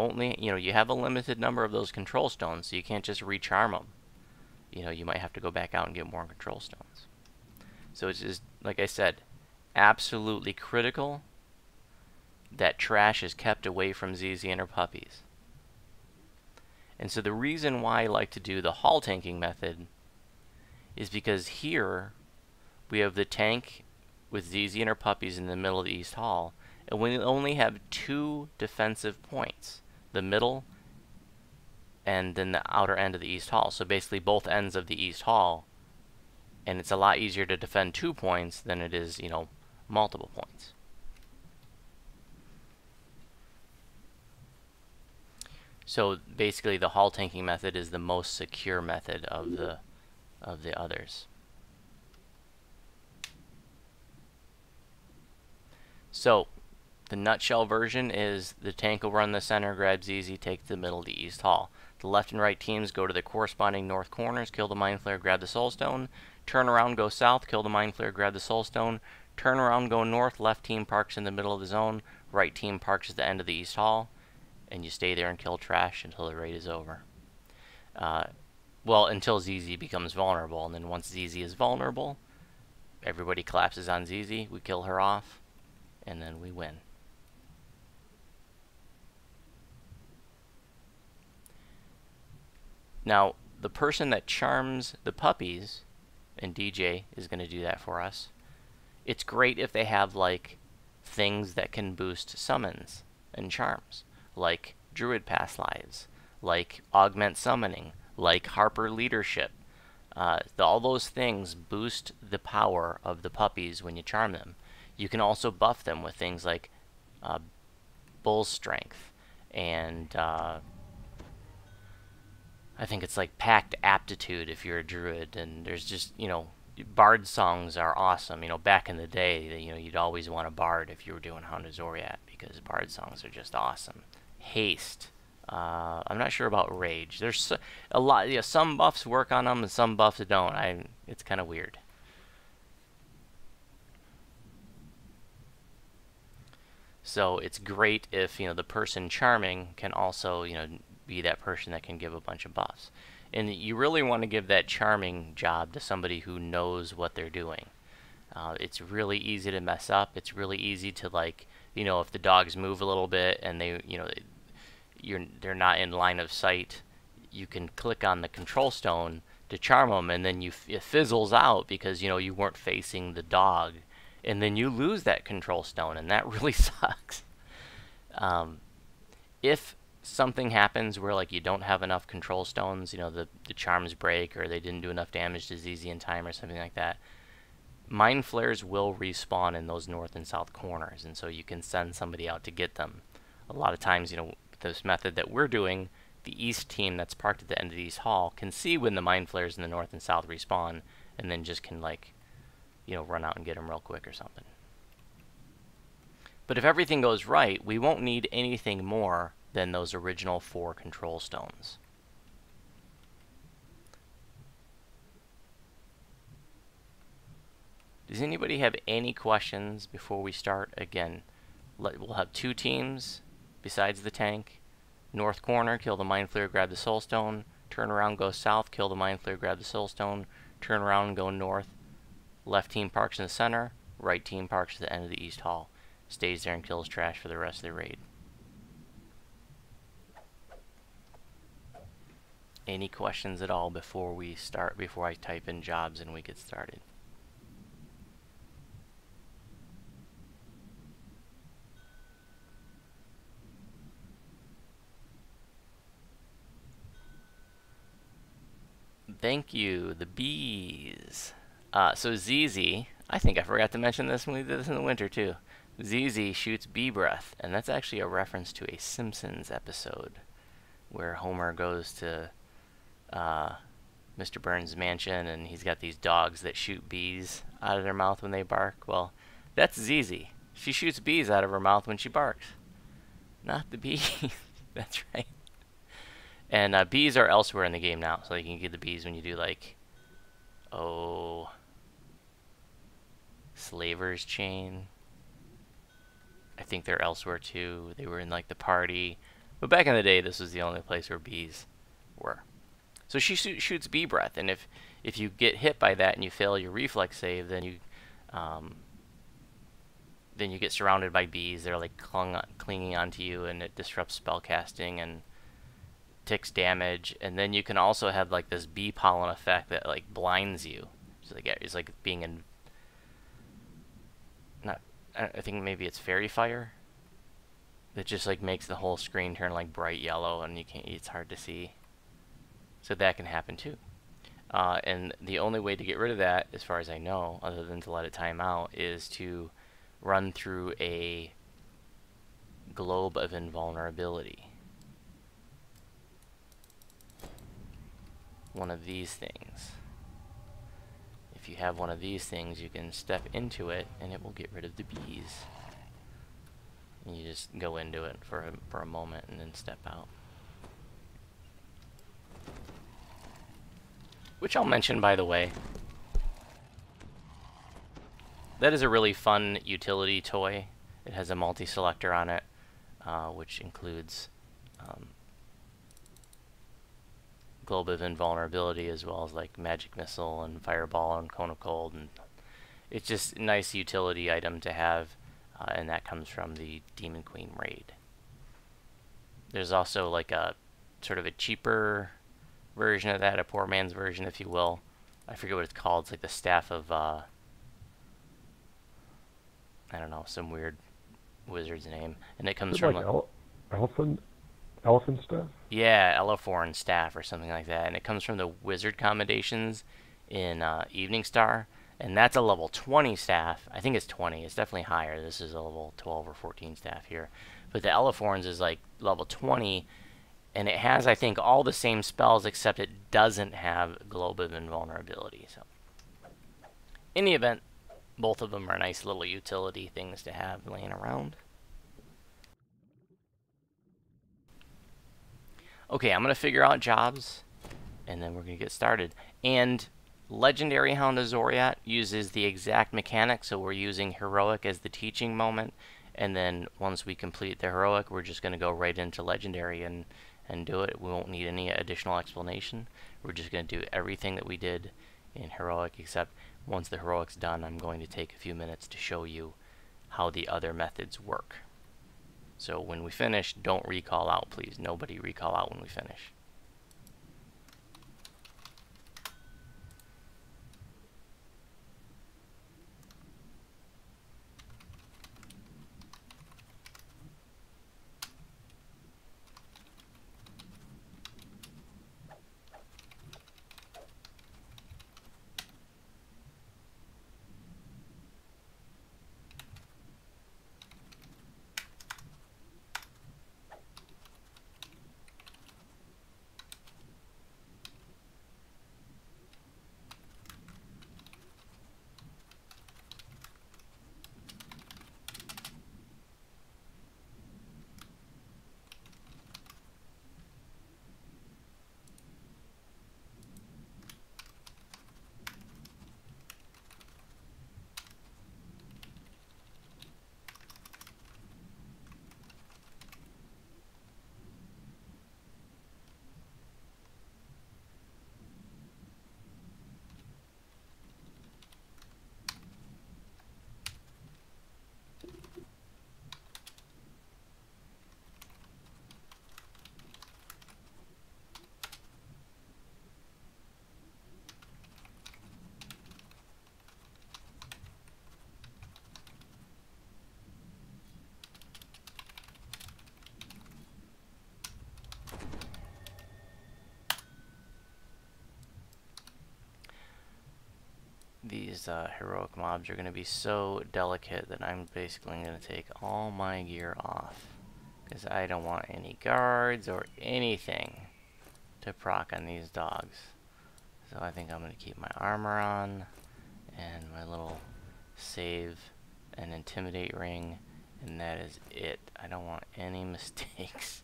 Speaker 1: have a limited number of those control stones, so you can't just recharm them. You might have to go back out and get more control stones. So it's just, like I said, absolutely critical that trash is kept away from ZZ and her puppies. And so the reason why I like to do the hall tanking method is because here we have the tank with ZZ and her puppies in the middle of the east hall, and we only have 2 defensive points, the middle and then the outer end of the east hall. So basically both ends of the east hall. And it's a lot easier to defend 2 points than it is, multiple points. So basically the hall tanking method is the most secure method of the others. So the nutshell version is the tank will run the center, grab ZZ, take the middle, the east hall. The left and right teams go to the corresponding north corners, kill the Mind Flayer, grab the Soul Stone. Turn around, go south, kill the Mind Flayer, grab the Soul Stone. Turn around, go north, left team parks in the middle of the zone, right team parks at the end of the east hall, and you stay there and kill trash until the raid is over. Well, until ZZ becomes vulnerable, and then once ZZ is vulnerable, everybody collapses on ZZ, we kill her off, and then we win. Now, the person that charms the puppies, and DJ is going to do that for us, it's great if they have, like, things that can boost summons and charms, like Druid Pass Lives, like Augment Summoning, like Harper Leadership. All those things boost the power of the puppies when you charm them. You can also buff them with things like Bull Strength and I think it's like packed aptitude if you're a druid, and there's just, bard songs are awesome. Back in the day, you'd always want a bard if you were doing Hound of Xoriat, because bard songs are just awesome. Haste. I'm not sure about rage. There's a lot. Some buffs work on them and some buffs don't. It's kind of weird. So it's great if the person charming can also be that person that can give a bunch of buffs. And you really want to give that charming job to somebody who knows what they're doing. It's really easy to mess up. It's really easy to, like, if the dogs move a little bit and they're not in line of sight, you can click on the control stone to charm them, and then it fizzles out because you weren't facing the dog, and then you lose that control stone, and that really sucks. If something happens where, like, you don't have enough control stones, the charms break, or they didn't do enough damage to ZZ in time or something like that, Mind Flayers will respawn in those north and south corners, and so you can send somebody out to get them. A lot of times, this method that we're doing, the east team that's parked at the end of the East Hall can see when the Mind Flayers in the north and south respawn, and then just can, like, run out and get them real quick or something. But if everything goes right, we won't need anything more than those original 4 control stones. Does anybody have any questions before we start? Again, we'll have 2 teams besides the tank. North corner, kill the Mind Flayer, grab the Soul Stone. Turn around, go south, kill the Mind Flayer, grab the Soul Stone. Turn around and go north. Left team parks in the center. Right team parks at the end of the East Hall. Stays there and kills trash for the rest of the raid. Any questions at all before we start, before I type in jobs and we get started? Thank you, the bees. So ZZ, I think I forgot to mention this when we did this in the winter too. ZZ shoots bee breath, and that's actually a reference to a Simpsons episode where Homer goes to Mr. Burns' mansion, and he's got these dogs that shoot bees out of their mouth when they bark. Well, that's ZZ. She shoots bees out of her mouth when she barks. Not the bees. That's right. And bees are elsewhere in the game now, so you can get the bees when you do, like, Slaver's Chain. I think they're elsewhere too. They were in, like, the party. But back in the day, this was the only place where bees were. So she shoots bee breath, and if you get hit by that and you fail your reflex save, then you get surrounded by bees. They're, like, clinging onto you, and it disrupts spellcasting and ticks damage. And then you can also have, like, this bee pollen effect that, like, blinds you. It's like being in, I think maybe it's fairy fire, that just, like, makes the whole screen turn, like, bright yellow, and it's hard to see. So that can happen too. And the only way to get rid of that, as far as I know, other than to let it time out, is to run through a globe of invulnerability. One of these things. If you have one of these things, you can step into it and it will get rid of the bees. And you just go into it for a moment and then step out. Which I'll mention, by the way. That is a really fun utility toy. It has a multi-selector on it, which includes Globe of Invulnerability, as well as, like, Magic Missile and Fireball and Cone of Cold, and it's just a nice utility item to have, and that comes from the Demon Queen raid. There's also, like, a sort of a cheaper version of that, a poor man's version, if you will. I forget what it's called. It's like the Staff of I don't know, some weird wizard's name, and it comes from,
Speaker 6: like elephant stuff?
Speaker 1: Yeah, Elephorn staff or something like that, and it comes from the wizard commendations in Evening Star, and that's a level 20 staff. I think it's 20. It's definitely higher. This is a level 12 or 14 staff here, but the Elephorns is, like, level 20, And it has, I think, all the same spells, except it doesn't have Globe of Invulnerability. So, in the event, both of them are nice little utility things to have laying around. Okay, I'm going to figure out jobs, and then we're going to get started. And Legendary Hound of Xoriat uses the exact mechanic, so we're using Heroic as the teaching moment, and then once we complete the Heroic, we're just going to go right into Legendary and do it. We won't need any additional explanation. We're just going to do everything that we did in Heroic, except once the Heroic's done, I'm going to take a few minutes to show you how the other methods work. So when we finish, don't recall out, please. Nobody recall out when we finish. These heroic mobs are going to be so delicate that I'm basically going to take all my gear off, because I don't want any guards or anything to proc on these dogs. So I think I'm going to keep my armor on and my little save and intimidate ring, and that is it. I don't want any mistakes.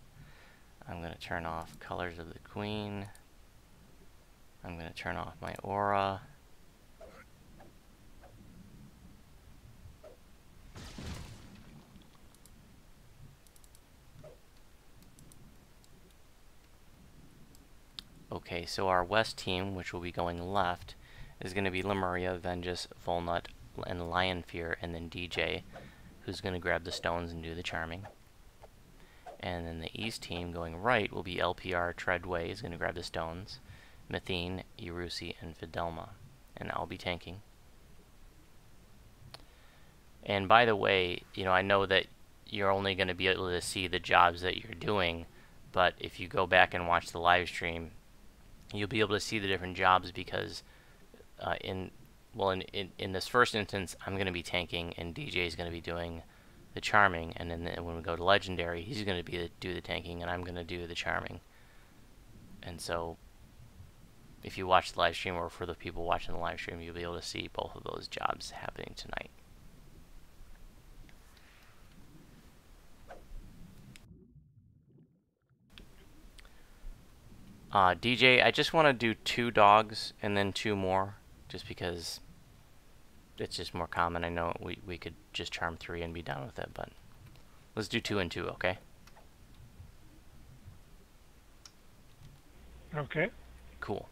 Speaker 1: I'm going to turn off Colors of the Queen. I'm going to turn off my aura. Okay, so our west team, which will be going left, is going to be Lemuria, Vengeance, Volnut, and Lionfear, and then DJ, who's going to grab the stones and do the charming. And then the east team going right will be LPR, Treadway, is going to grab the stones, Methine, Irusi, and Fidelma. And I'll be tanking. And by the way, you know, I know that you're only going to be able to see the jobs that you're doing, but if you go back and watch the live stream, you'll be able to see the different jobs, because in this first instance, I'm going to be tanking and DJ is going to be doing the charming, and then when we go to legendary, he's going to do the tanking and I'm going to do the charming. And so if you watch the live stream, or for the people watching the live stream, you'll be able to see both of those jobs happening tonight. DJ, I just want to do 2 dogs and then 2 more, just because it's just more common. I know we could just charm 3 and be done with it, but let's do 2 and 2, okay?
Speaker 5: Okay.
Speaker 1: Cool.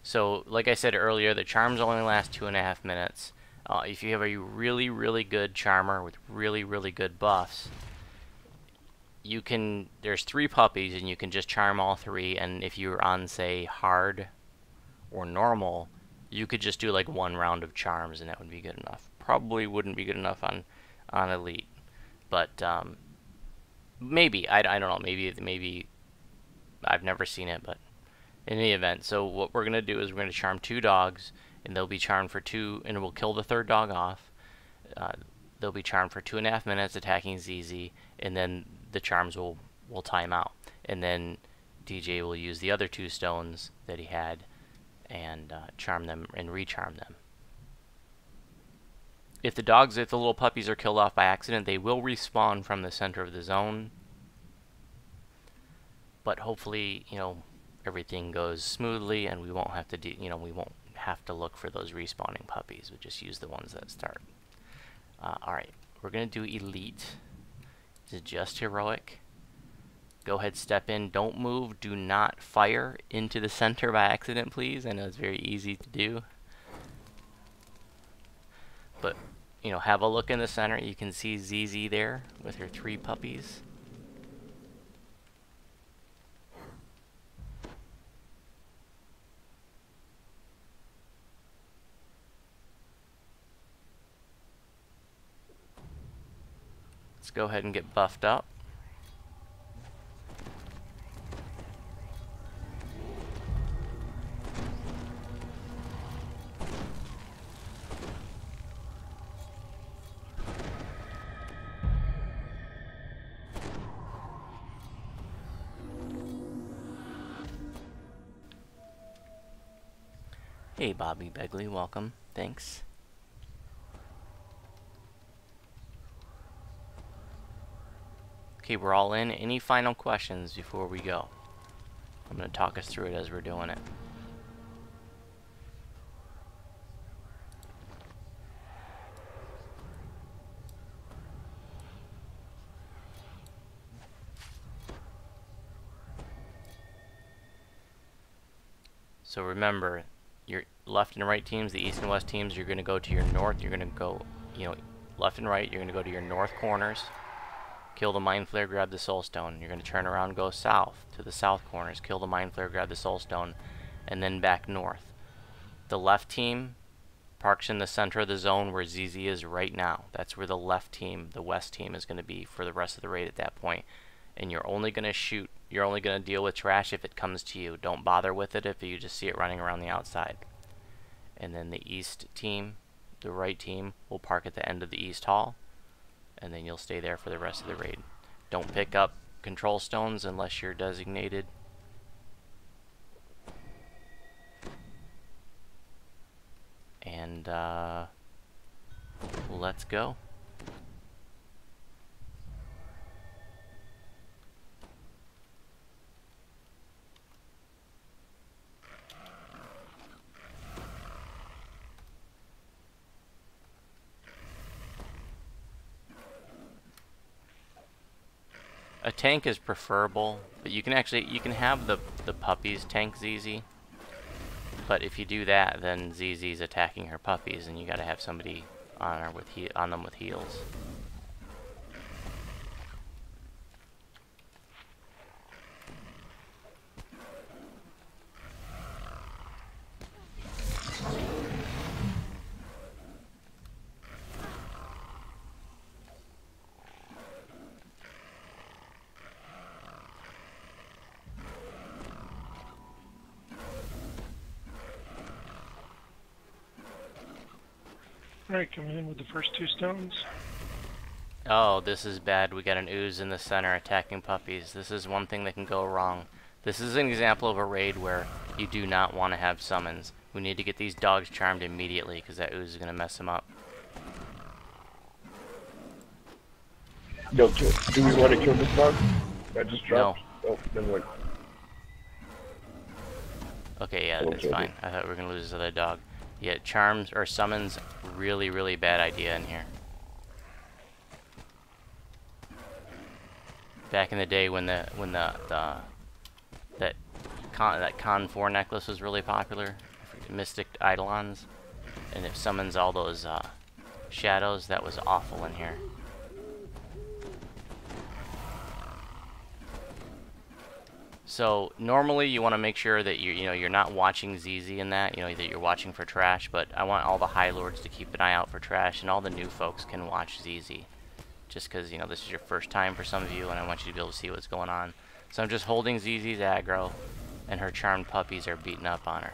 Speaker 1: So, like I said earlier, the charms only last 2.5 minutes. If you have a really, really good charmer with really, really good buffs, you can, there's 3 puppies and you can just charm all 3, and if you're on, say, hard or normal, you could just do like 1 round of charms and that would be good enough. Probably wouldn't be good enough on elite, but maybe, I don't know, maybe I've never seen it, but in any event, so what we're going to do is we're going to charm 2 dogs, and they'll be charmed for 2, and we'll kill the 3rd dog off. They'll be charmed for 2.5 minutes, attacking is easy, and then the charms will time out. And then DJ will use the other 2 stones that he had and charm them and recharm them. If the little puppies are killed off by accident, they will respawn from the center of the zone. But hopefully, you know, everything goes smoothly and we won't have to we won't have to look for those respawning puppies. We'll just use the ones that start. Alright, we're going to do Elite. This is just heroic. Go ahead, step in. Don't move. Do not fire into the center by accident, please. I know it's very easy to do. But, you know, have a look in the center. You can see ZZ there with her 3 puppies. Let's go ahead and get buffed up. Hey Bobby Begley, welcome. Thanks. Okay, we're all in. Any final questions before we go? I'm going to talk us through it as we're doing it. So remember, your left and right teams, the east and west teams, you're going to go to your north. You're going to go, you know, left and right. You're going to go to your north corners. Kill the Mind Flare, grab the Soul Stone. You're going to turn around and go south to the south corners. Kill the Mind Flare, grab the Soul Stone, and then back north. The left team parks in the center of the zone where ZZ is right now. That's where the left team, the west team, is going to be for the rest of the raid at that point. And you're only going to shoot, you're only going to deal with trash if it comes to you. Don't bother with it if you just see it running around the outside. And then the east team, the right team, will park at the end of the east hall. And then you'll stay there for the rest of the raid. Don't pick up control stones unless you're designated. And let's go. A tank is preferable, but you can have the puppies tank ZZ. But if you do that, then ZZ's attacking her puppies, and you got to have somebody on her with on them with heals.
Speaker 5: Alright, coming in with the first 2 stones.
Speaker 1: Oh, this is bad. We got an ooze in the center attacking puppies. This is one thing that can go wrong. This is an example of a raid where you do not want to have summons. We need to get these dogs charmed immediately because that ooze is going to mess them up.
Speaker 4: No, do we want to kill this dog? I just dropped. No. Oh, never mind.
Speaker 1: Okay, yeah, that's fine. I thought we were going to lose this other dog. Yeah, charms or summons, really, really bad idea in here. Back in the day when that Con 4 necklace was really popular, Mystic Eidolons, and it summons all those shadows, that was awful in here. So normally you want to make sure that you're not watching ZZ in that, that you're watching for trash, but I want all the High Lords to keep an eye out for trash, and all the new folks can watch ZZ. Just because, this is your first time for some of you, and I want you to be able to see what's going on. So I'm just holding ZZ's aggro, and her charmed puppies are beating up on her.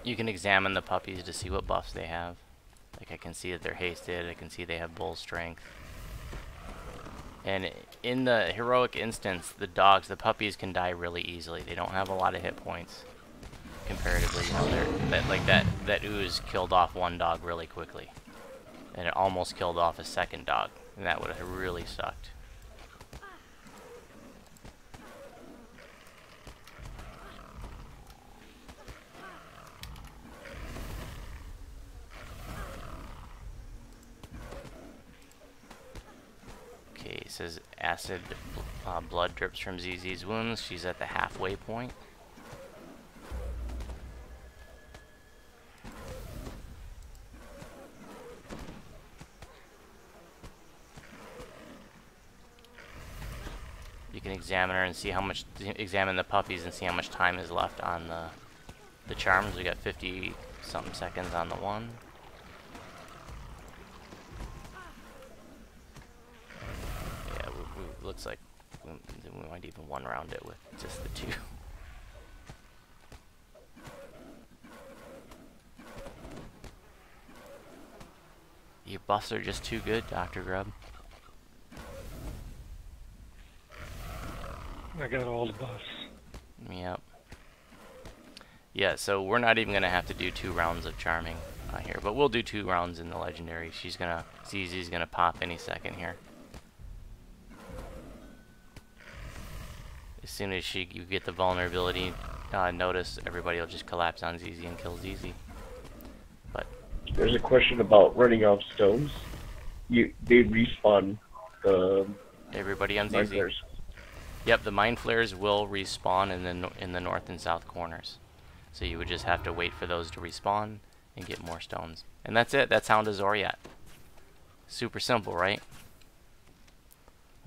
Speaker 1: You can examine the puppies to see what buffs they have. Like I can see that they're hasted, I can see they have bull strength. And in the heroic instance, the dogs, the puppies can die really easily. They don't have a lot of hit points comparatively. You know, that ooze killed off one dog really quickly, and it almost killed off a second dog, and that would have really sucked. Okay, it says acid blood drips from ZZ's wounds. She's at the halfway point. You can examine her and see how much, examine the puppies and see how much time is left on the charms. We got 50 something seconds on the one. Yeah, looks like we might even one round it with just the two. Your buffs are just too good, Dr. Grubb.
Speaker 5: I got all the buffs.
Speaker 1: Yep. Yeah, so we're not even gonna have to do 2 rounds of charming here, but we'll do 2 rounds in the legendary. ZZ's gonna pop any second here. As soon as you get the vulnerability notice, everybody will just collapse on ZZ and kill ZZ. But
Speaker 4: there's a question about running off stones. They respawn
Speaker 1: everybody on
Speaker 4: mind
Speaker 1: ZZ.
Speaker 4: flares.
Speaker 1: Yep, the mind flares will respawn in the north and south corners. So you would just have to wait for those to respawn and get more stones. And that's it. That's Hound of Xoriat. Super simple, right?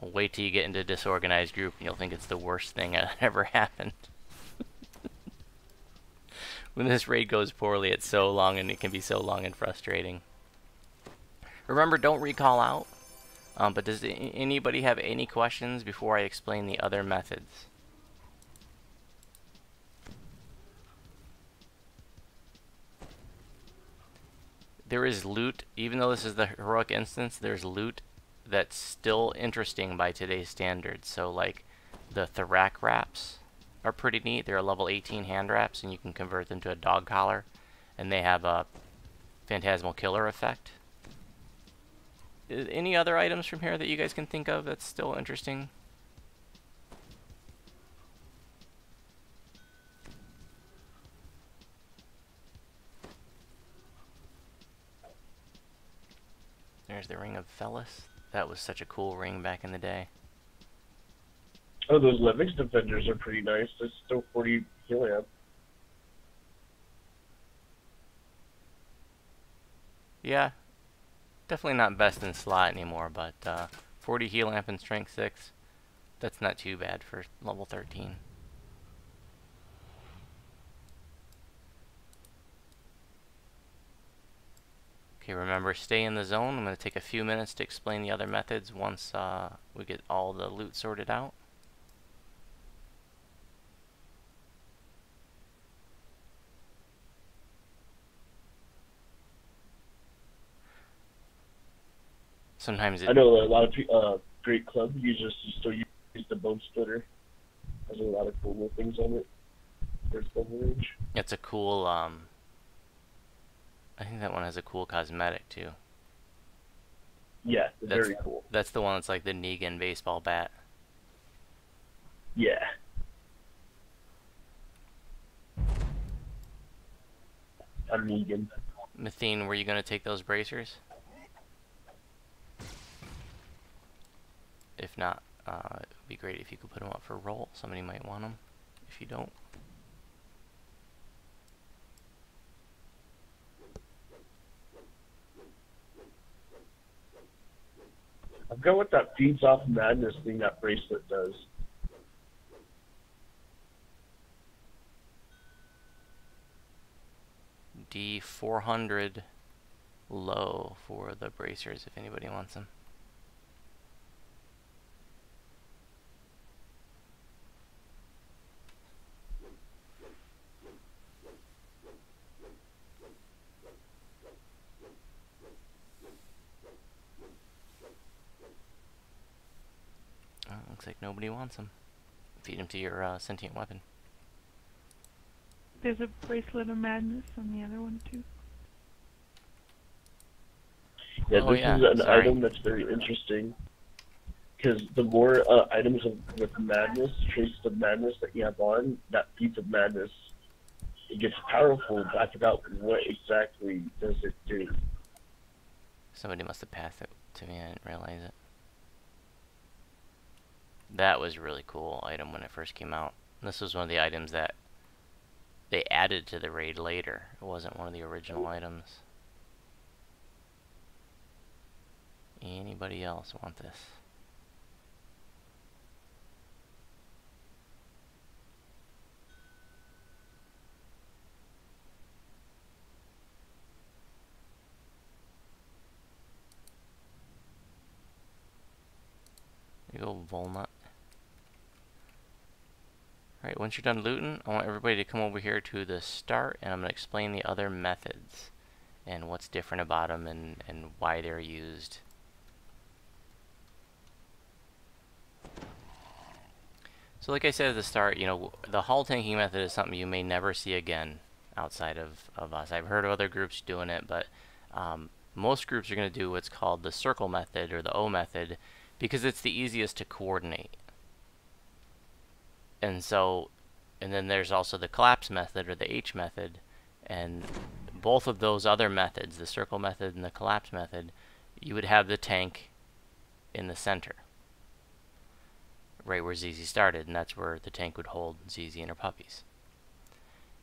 Speaker 1: Well, wait till you get into a disorganized group and you'll think it's the worst thing that ever happened. When this raid goes poorly, it's so long and it can be so long and frustrating. Remember, don't recall out. But does anybody have any questions before I explain the other methods? There is loot, even though this is the heroic instance, there's loot that's still interesting by today's standards. So like the Thorac wraps are pretty neat. They're a level 18 hand wraps and you can convert them to a dog collar. And they have a phantasmal killer effect. Any other items from here that you guys can think of that's still interesting? There's the Ring of Felus. That was such a cool ring back in the day.
Speaker 4: Oh, those Levix defenders are pretty nice. That's still 40 helium.
Speaker 1: Yeah. Definitely not best in slot anymore, but 40 heal amp and strength 6. That's not too bad for level 13. Okay, remember, stay in the zone. I'm going to take a few minutes to explain the other methods once we get all the loot sorted out. Sometimes
Speaker 4: I know a lot of great club users still use the bone splitter. Has a lot of cool little things on it. There's double range.
Speaker 1: it's a cool, I think that one has a cool cosmetic too.
Speaker 4: Yeah, very cool.
Speaker 1: That's the one that's like the Negan baseball bat.
Speaker 4: Yeah. I'm Negan.
Speaker 1: Mathene, were you going to take those bracers? If not, it would be great if you could put them up for roll. Somebody might want them. If you don't.
Speaker 4: I've got what that feeds off madness thing that bracelet does.
Speaker 1: D400 low for the bracers if anybody wants them. Looks like nobody wants them. Feed them to your sentient weapon.
Speaker 6: There's a Bracelet of Madness on the other one too.
Speaker 4: Yeah,
Speaker 1: Oh,
Speaker 4: this
Speaker 1: yeah,
Speaker 4: is an
Speaker 1: sorry.
Speaker 4: item that's very interesting. Because the more items with madness, traits of madness that you have on, that piece of madness, it gets powerful, but I forgot what exactly does it do.
Speaker 1: Somebody must have passed it to me, I didn't realize it. That was a really cool item when it first came out. This was one of the items that they added to the raid later. It wasn't one of the original items. Anybody else want this? There you go, Volnut. Alright, once you're done looting, I want everybody to come over here to the start, and I'm going to explain the other methods and what's different about them and why they're used. So like I said at the start, you know, the hull tanking method is something you may never see again outside of us. I've heard of other groups doing it, but most groups are going to do what's called the circle method or the O method because it's the easiest to coordinate. And so, and then there's also the collapse method or the H method, and both of those other methods, the circle method and the collapse method, you would have the tank in the center, right where ZZ started, and that's where the tank would hold ZZ and her puppies.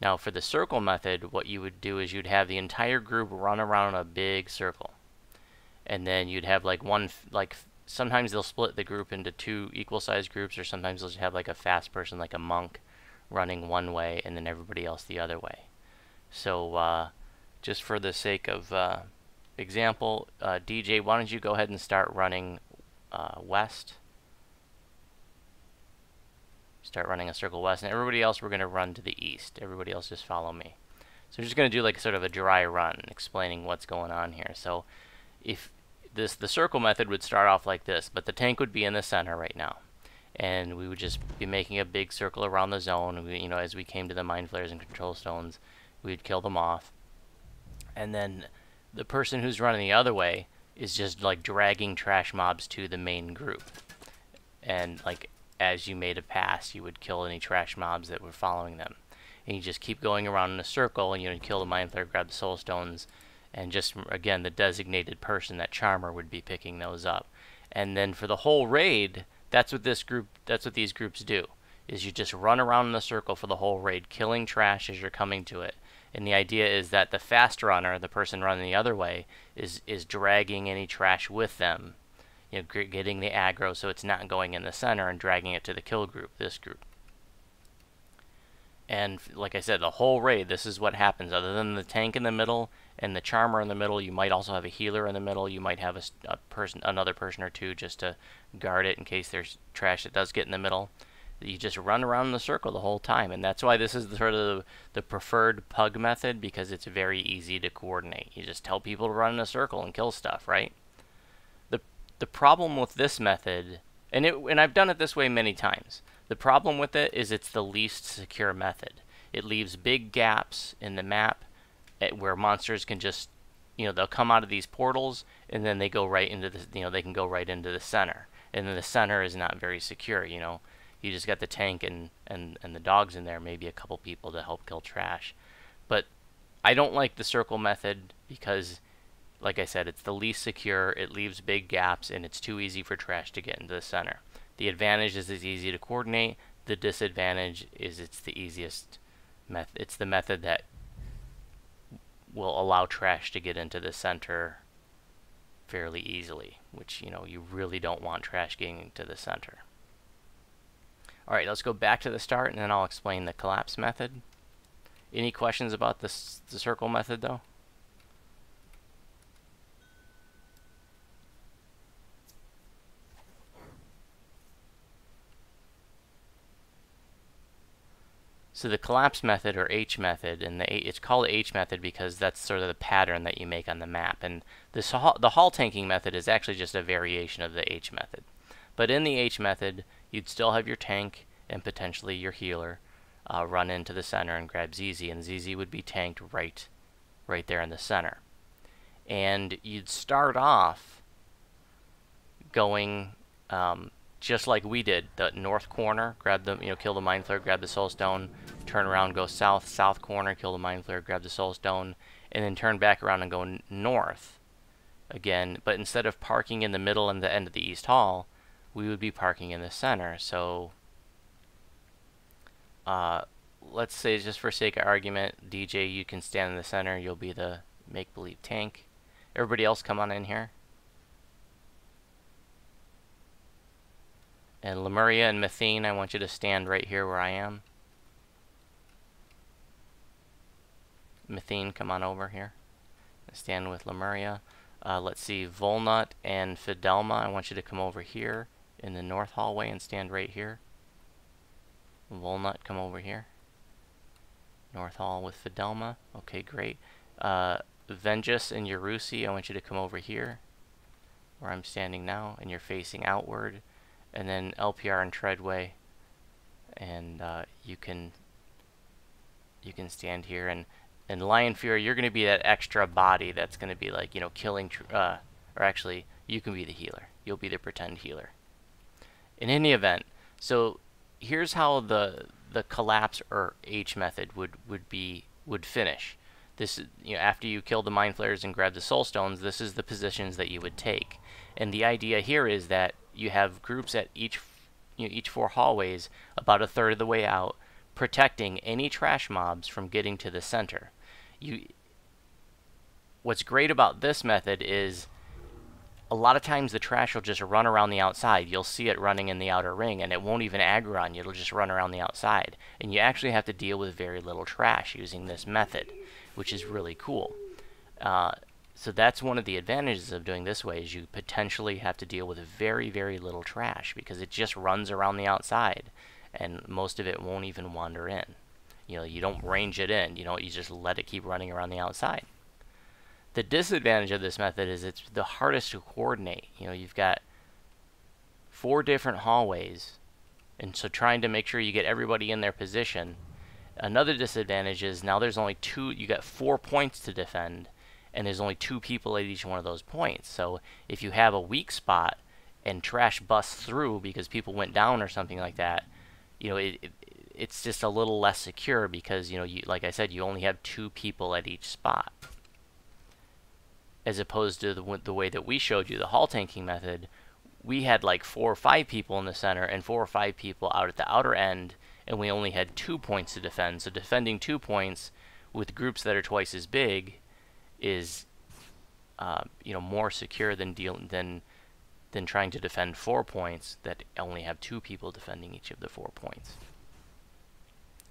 Speaker 1: Now for the circle method, what you would do is you'd have the entire group run around a big circle, and then you'd have like sometimes they'll split the group into two equal-sized groups, or sometimes they'll just have like a fast person, like a monk, running one way, and then everybody else the other way. So, just for the sake of example, DJ, why don't you go ahead and start running west? Start running a circle west, and everybody else we're going to run to the east. Everybody else just follow me. So we're just going to do like sort of a dry run, explaining what's going on here. So, if the circle method would start off like this, but the tank would be in the center right now, and we would just be making a big circle around the zone. We, you know, as we came to the mind flares and control stones, we'd kill them off, and then the person who's running the other way is just like dragging trash mobs to the main group, and like as you made a pass, you would kill any trash mobs that were following them, and you just keep going around in a circle, and you would kill the mind flare, grab the soul stones. And just, again, the designated person, that charmer, would be picking those up. And then for the whole raid, that's what these groups do, is you just run around in a circle for the whole raid, killing trash as you're coming to it. And the idea is that the fast runner, the person running the other way, is dragging any trash with them, you know, getting the aggro so it's not going in the center and dragging it to the kill group, this group. And like I said, the whole raid, this is what happens. Other than the tank in the middle and the charmer in the middle, you might also have a healer in the middle. You might have another person or two just to guard it in case there's trash that does get in the middle. You just run around in the circle the whole time, and that's why this is the preferred pug method, because it's very easy to coordinate. You just tell people to run in a circle and kill stuff, right? The problem with this method, and I've done it this way many times. The problem with it is it's the least secure method. It leaves big gaps in the map where monsters can just, you know, they'll come out of these portals and then they go right into the, you know, they can go right into the center. And then the center is not very secure, you know. You just got the tank and the dogs in there, maybe a couple people to help kill trash. But I don't like the circle method because, like I said, it's the least secure, it leaves big gaps, and it's too easy for trash to get into the center. The advantage is it's easy to coordinate. The disadvantage is it's the easiest method. It's the method that will allow trash to get into the center fairly easily, which, you know, you really don't want trash getting into the center. Alright, let's go back to the start, and then I'll explain the collapse method. Any questions about the circle method, though? So the collapse method, or H method, and it's called the H method because that's sort of the pattern that you make on the map. And the hull tanking method is actually just a variation of the H method. But in the H method, you'd still have your tank and potentially your healer run into the center and grab ZZ, and ZZ would be tanked right there in the center. And you'd start off going just like we did, the north corner, grab the, kill the Mind Flayer, grab the Soul Stone, turn around, go south corner, kill the Mind Flayer, grab the Soul Stone, and then turn back around and go north again. But instead of parking in the middle and the end of the East Hall, we would be parking in the center. So let's say, just for sake of argument, DJ, you can stand in the center, you'll be the make-believe tank. Everybody else come on in here. And Lemuria and Methine, I want you to stand right here where I am. Methine, come on over here. Stand with Lemuria. Let's see, Volnut and Fidelma, I want you to come over here in the north hallway and stand right here. Volnut, come over here. North hall with Fidelma. Okay, great. Vengeance and Yarusi, I want you to come over here where I'm standing now, and you're facing outward. And then LPR and Treadway, and you can stand here, and Lion Fury, you're going to be that extra body that's going to be like, killing, or actually, you can be the healer. You'll be the pretend healer. In any event, so here's how the collapse or H method would finish. This is, after you kill the Mind Flayers and grab the Soul Stones, this is the positions that you would take. And the idea here is that you have groups at each 4 hallways, about a third of the way out, protecting any trash mobs from getting to the center. What's great about this method is a lot of times the trash will just run around the outside. You'll see it running in the outer ring, and it won't even aggro on you. It'll just run around the outside. And you actually have to deal with very little trash using this method, which is really cool. So that's one of the advantages of doing this way, is you potentially have to deal with very, very little trash, because it just runs around the outside, and most of it won't even wander in. You don't range it in, you just let it keep running around the outside. The disadvantage of this method is it's the hardest to coordinate. You've got 4 different hallways, and so trying to make sure you get everybody in their position. Another disadvantage is now there's only 2, you got 4 points to defend, and there's only 2 people at each one of those points. So if you have a weak spot and trash busts through because people went down or something like that, it's just a little less secure, because like I said, you only have 2 people at each spot, as opposed to the way that we showed you the hall tanking method. We had like 4 or 5 people in the center and 4 or 5 people out at the outer end, and we only had 2 points to defend. So defending 2 points with groups that are twice as big is more secure than trying to defend 4 points that only have 2 people defending each of the 4 points.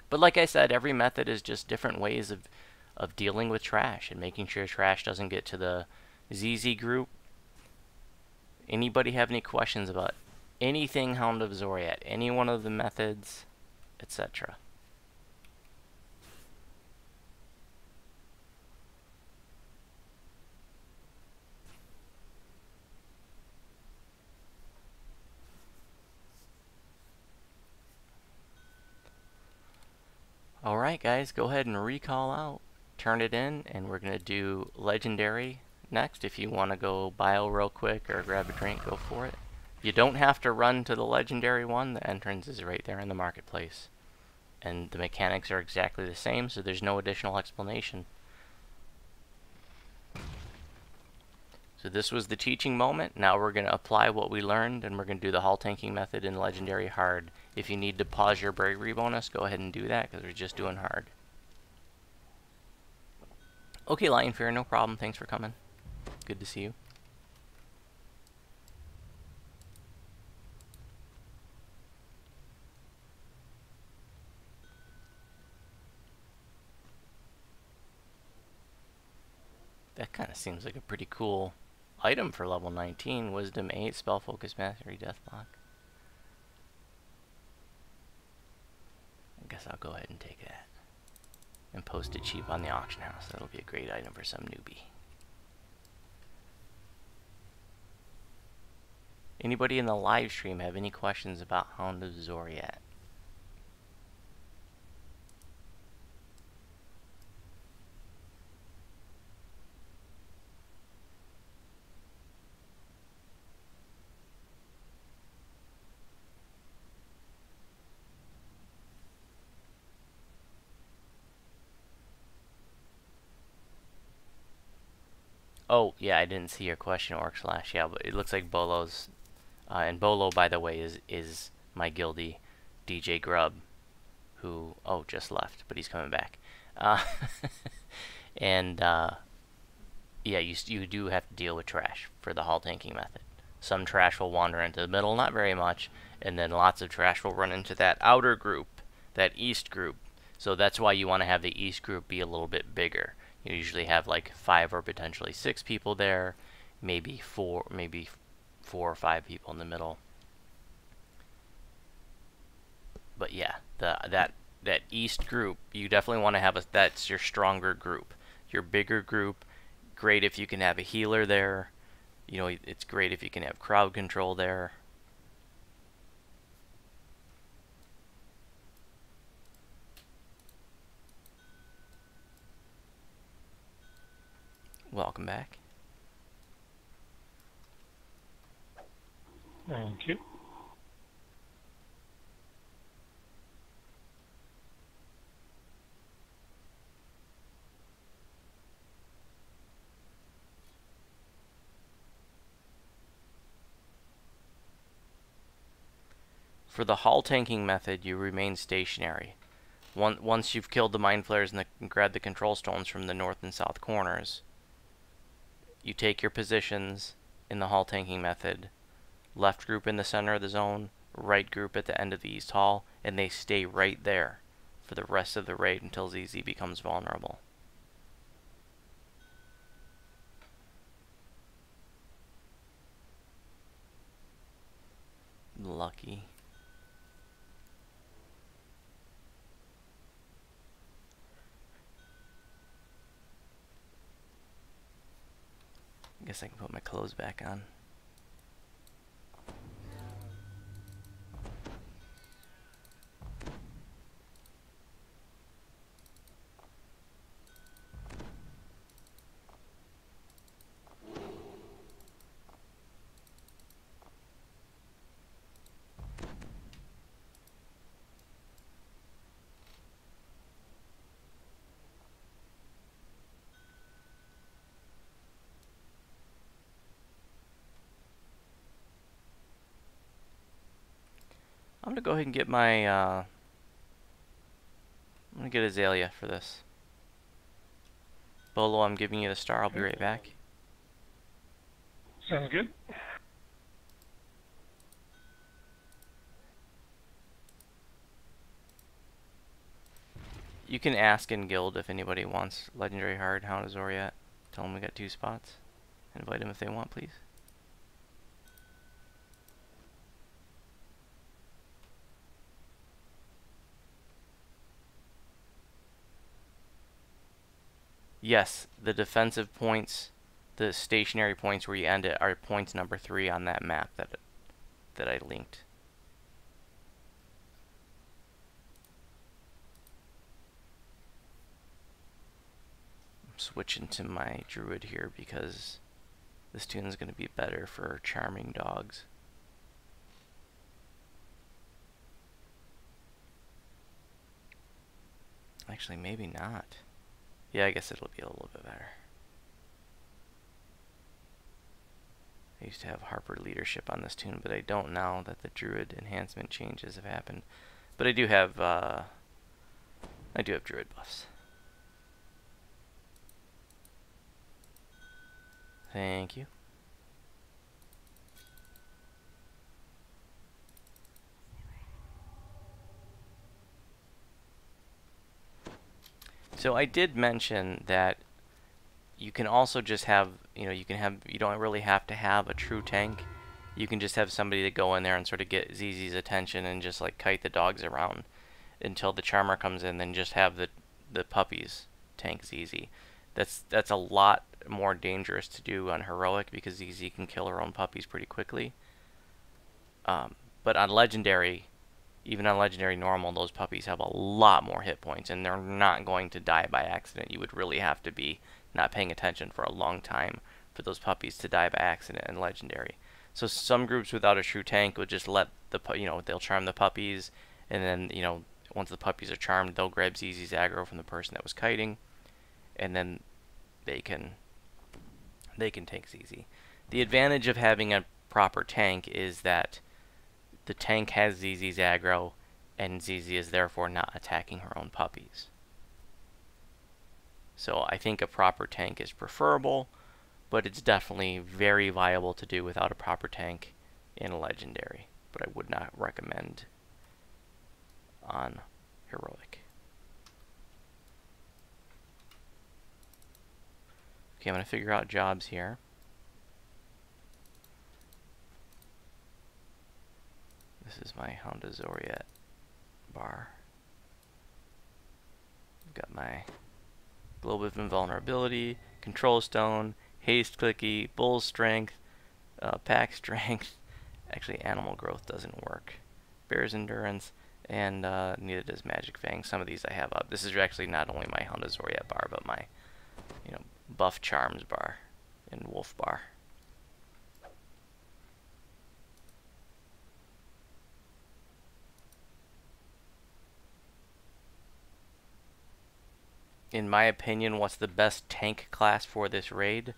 Speaker 1: But like I said, every method is just different ways of dealing with trash and making sure trash doesn't get to the ZZ group. Anybody have any questions about anything Hound of Xoriat, any one of the methods, etc.? Alright guys, go ahead and recall out, turn it in, and we're going to do Legendary next. If you want to go bio real quick or grab a drink, go for it. You don't have to run to the Legendary one, the entrance is right there in the marketplace. And the mechanics are exactly the same, so there's no additional explanation. So this was the teaching moment. Now we're going to apply what we learned, and we're going to do the hall tanking method in Legendary Hard. If you need to pause your bravery bonus, go ahead and do that, because we're just doing hard. Okay, Lion Fear, no problem. Thanks for coming. Good to see you. That kind of seems like a pretty cool item for level 19. Wisdom 8, Spell Focus Mastery, Deathlock. I guess I'll go ahead and take that and post it cheap on the auction house. That'll be a great item for some newbie. Anybody in the live stream have any questions about Hound of Xoriat? Oh, yeah, I didn't see your question, Orc Slash. Yeah, but it looks like Bolo's... and Bolo, by the way, is my guildie, DJ Grub, who... Oh, just left, but he's coming back. And, yeah, you do have to deal with trash for the hull tanking method. Some trash will wander into the middle, not very much, and then lots of trash will run into that outer group, that east group. So that's why you want to have the east group be a little bit bigger. You usually have like 5 or potentially 6 people there, maybe four or 5 people in the middle. But yeah, that east group, you definitely want to have that's your stronger group. Your bigger group, great if you can have a healer there. You know, it's great if you can have crowd control there. Welcome back.
Speaker 5: Thank you.
Speaker 1: For the hull tanking method, you remain stationary. Once you've killed the mind flayers and grabbed the control stones from the north and south corners, you take your positions in the hull tanking method. Left group in the center of the zone, right group at the end of the east hall, and they stay right there for the rest of the raid until ZZ becomes vulnerable. Lucky. I guess I can put my clothes back on. I'm gonna go ahead and get my, I'm gonna get Azalea for this. Bolo, I'm giving you the star. I'll be right back.
Speaker 5: Sounds good.
Speaker 1: You can ask in guild if anybody wants Legendary Hard Hound of Xoriat. Tell them we got 2 spots. Invite them if they want, please. Yes, the defensive points, the stationary points where you end it, are points number 3 on that map that I linked. I'm switching to my druid here because this tune is going to be better for charming dogs. Actually, maybe not. Yeah, I guess it'll be a little bit better. I used to have Harper leadership on this tune, but I don't now that the druid enhancement changes have happened. But I do have druid buffs. Thank you. So I did mention that you can also just have, you don't really have to have a true tank. You can just have somebody to go in there and sort of get ZZ's attention and just like kite the dogs around until the charmer comes in, then just have the puppies tank ZZ. That's a lot more dangerous to do on heroic because ZZ can kill her own puppies pretty quickly. But on Legendary, even on Legendary Normal, those puppies have a lot more hit points, and they're not going to die by accident. You would really have to be not paying attention for a long time for those puppies to die by accident in Legendary. So some groups without a true tank would just let they'll charm the puppies, and then, once the puppies are charmed, they'll grab ZZ's aggro from the person that was kiting, and then they can take ZZ. The advantage of having a proper tank is that the tank has ZZ's aggro, and ZZ is therefore not attacking her own puppies. So I think a proper tank is preferable, but it's definitely very viable to do without a proper tank in a Legendary. But I would not recommend on Heroic. Okay, I'm going to figure out jobs here. This is my Hound of Xoriat bar. I've got my Globe of Invulnerability, Control Stone, Haste Clicky, Bull Strength, Pack Strength. Actually, Animal Growth doesn't work. Bear's Endurance, and neither does Magic Fang. Some of these I have up. This is actually not only my Hound of Xoriat bar, but my, Buff Charms bar and Wolf bar. In my opinion, what's the best tank class for this raid?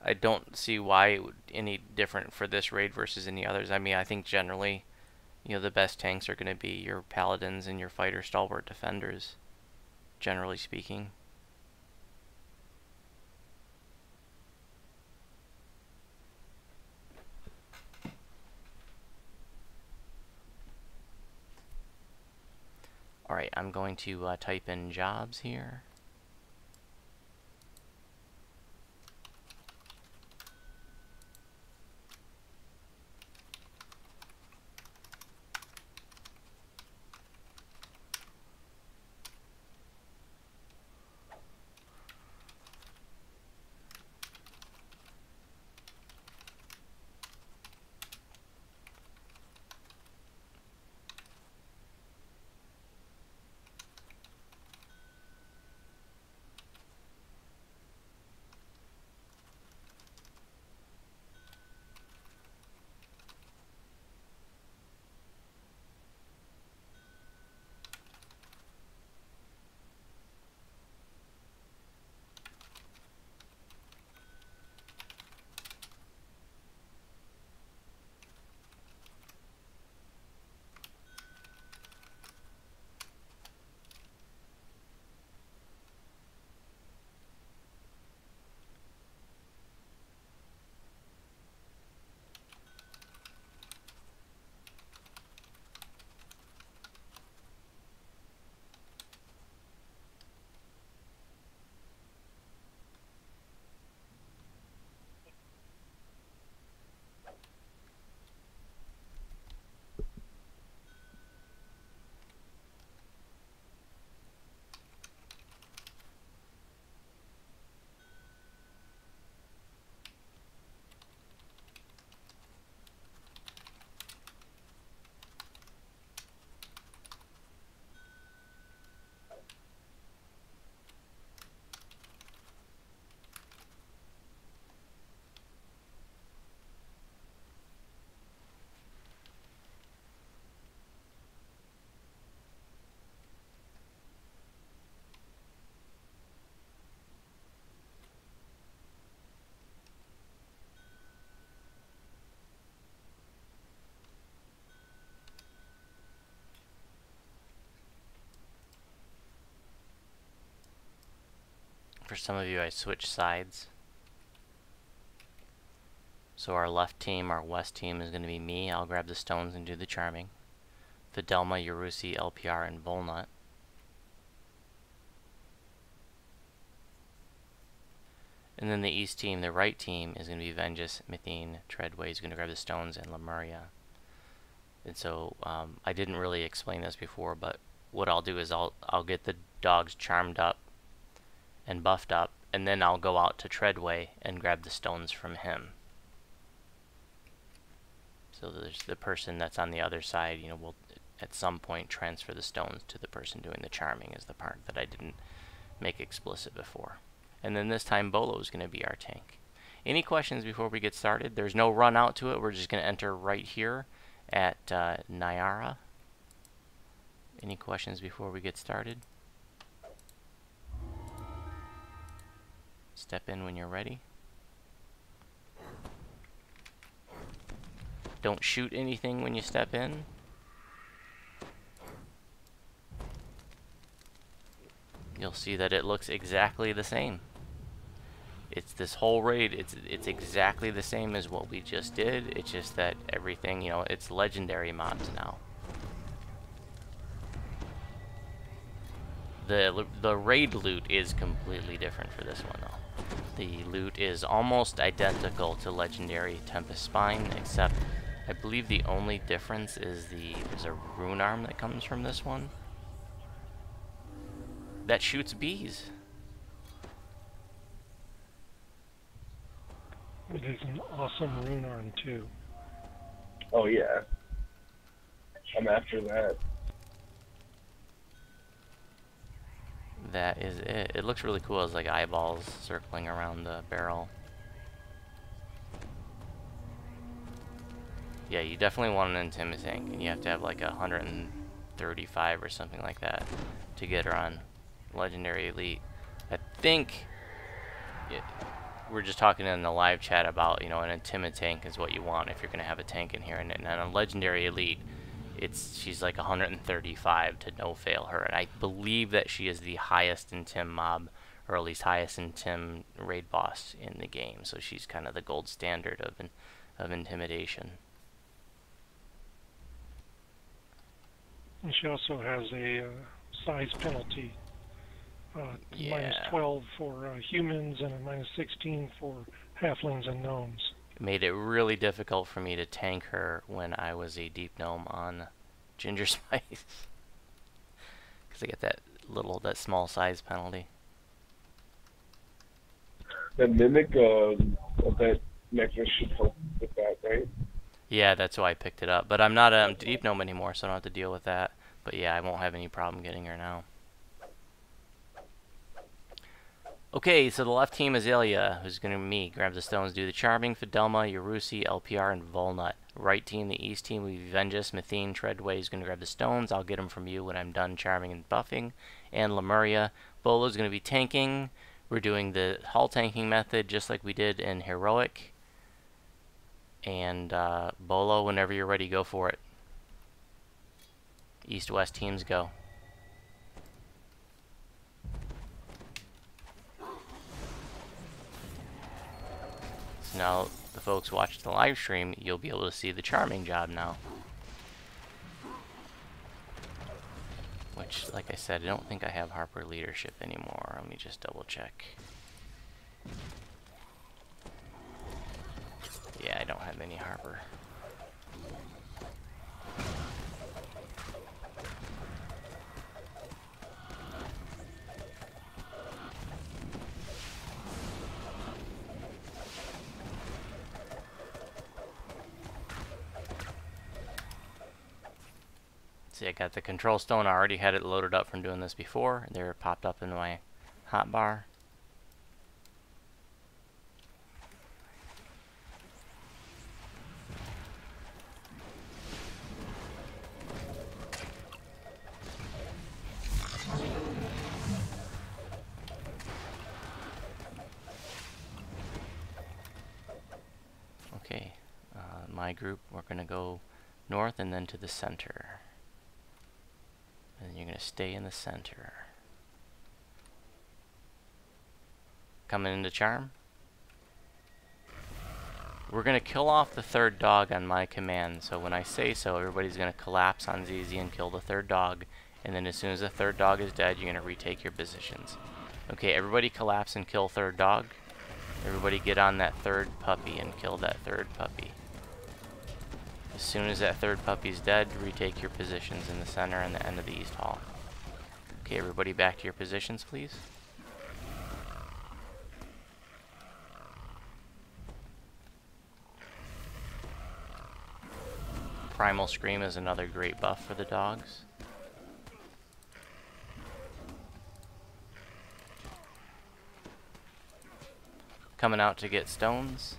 Speaker 1: I don't see why it would any different for this raid versus any others. I mean, I think generally, the best tanks are going to be your paladins and your fighter stalwart defenders, generally speaking. Alright, I'm going to type in jobs here. For some of you, I switched sides. So our left team, our west team, is going to be me. I'll grab the stones and do the charming. Fidelma, Yurusi, LPR, and Volnut. And then the east team, the right team, is going to be Vengeance, Mythene, Treadway is going to grab the stones, and Lemuria. And so I didn't really explain this before, but what I'll do is I'll get the dogs charmed up and buffed up, and then I'll go out to Treadway and grab the stones from him. So there's the person that's on the other side, you know, will at some point transfer the stones to the person doing the charming, is the part that I didn't make explicit before. And then this time Bolo is going to be our tank. Any questions before we get started? There's no run out to it. We're just going to enter right here at Nyara. Any questions before we get started? Step in when you're ready. Don't shoot anything when you step in. You'll see that it looks exactly the same. It's this whole raid, it's exactly the same as what we just did. It's just that everything, you know, it's legendary mobs now. The raid loot is completely different for this one though. The loot is almost identical to legendary Tempest Spine, except I believe the only difference is there's a rune arm that comes from this one that shoots bees.
Speaker 5: It is an awesome rune arm too.
Speaker 4: Oh yeah. I'm after that.
Speaker 1: That is it. It looks really cool as like eyeballs circling around the barrel. Yeah, you definitely want an Intimid tank, and you have to have like 135 or something like that to get her on Legendary Elite. I think we're just talking in the live chat about, you know, an Intimid tank is what you want if you're going to have a tank in here, and on a Legendary Elite, she's like 135 to no fail her, and I believe that she is the highest Intim mob, or at least highest Intim raid boss in the game. So she's kind of the gold standard of intimidation.
Speaker 5: And she also has a size penalty.
Speaker 1: Yeah.
Speaker 5: -12 for humans and a -16 for halflings and gnomes.
Speaker 1: It made it really difficult for me to tank her when I was a deep gnome on Ginger Spice. Because I get that small size penalty.
Speaker 4: The mimic of that necklace should help with that, right?
Speaker 1: Yeah, that's why I picked it up. But I'm not a deep gnome anymore, so I don't have to deal with that. But yeah, I won't have any problem getting her now. Okay, so the left team is Ilya, who's going to be me. Grab the stones, do the charming. Fidelma, Yarusi, LPR, and Volnut. Right team, the east team, will be Vengeance, Mathene, Treadway is going to grab the stones. I'll get them from you when I'm done charming and buffing. And Lemuria. Bolo is going to be tanking. We're doing the hull tanking method just like we did in Heroic. And Bolo, whenever you're ready, go for it. East-west teams go. So now the folks watch the live stream, you'll be able to see the charming job now. Which, like I said, I don't think I have Harper leadership anymore. Let me just double check. Yeah, I don't have any Harper. See, I got the control stone. I already had it loaded up from doing this before. There, it popped up in my hotbar. Okay, my group, we're going to go north and then to the center. And you're going to stay in the center. Coming into charm. We're going to kill off the third dog on my command. So when I say so, everybody's going to collapse on ZZ and kill the third dog. And then as soon as the third dog is dead, you're going to retake your positions. Okay, everybody collapse and kill third dog. Everybody get on that third puppy and kill that third puppy. As soon as that third puppy's dead, retake your positions in the center and the end of the east hall. Okay, everybody back to your positions, please. Primal Scream is another great buff for the dogs. Coming out to get stones.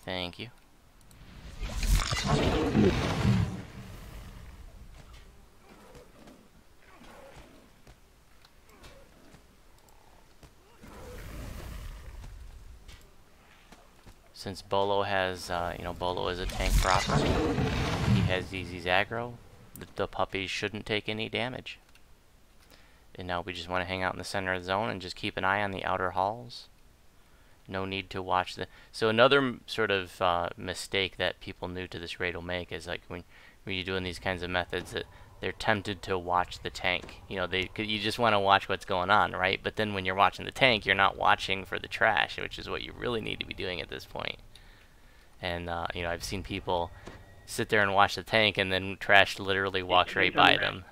Speaker 1: Thank you. Since Bolo has, Bolo is a tank proper, he has ZZ's aggro, the puppies shouldn't take any damage. And now we just want to hang out in the center of the zone and just keep an eye on the outer halls. No need to watch the... So another sort of mistake that people new to this raid will make is like when you're doing these kinds of methods that they're tempted to watch the tank. You just want to watch what's going on, right? But then when you're watching the tank, you're not watching for the trash, which is what you really need to be doing at this point. And, I've seen people sit there and watch the tank and then trash literally walks right by them.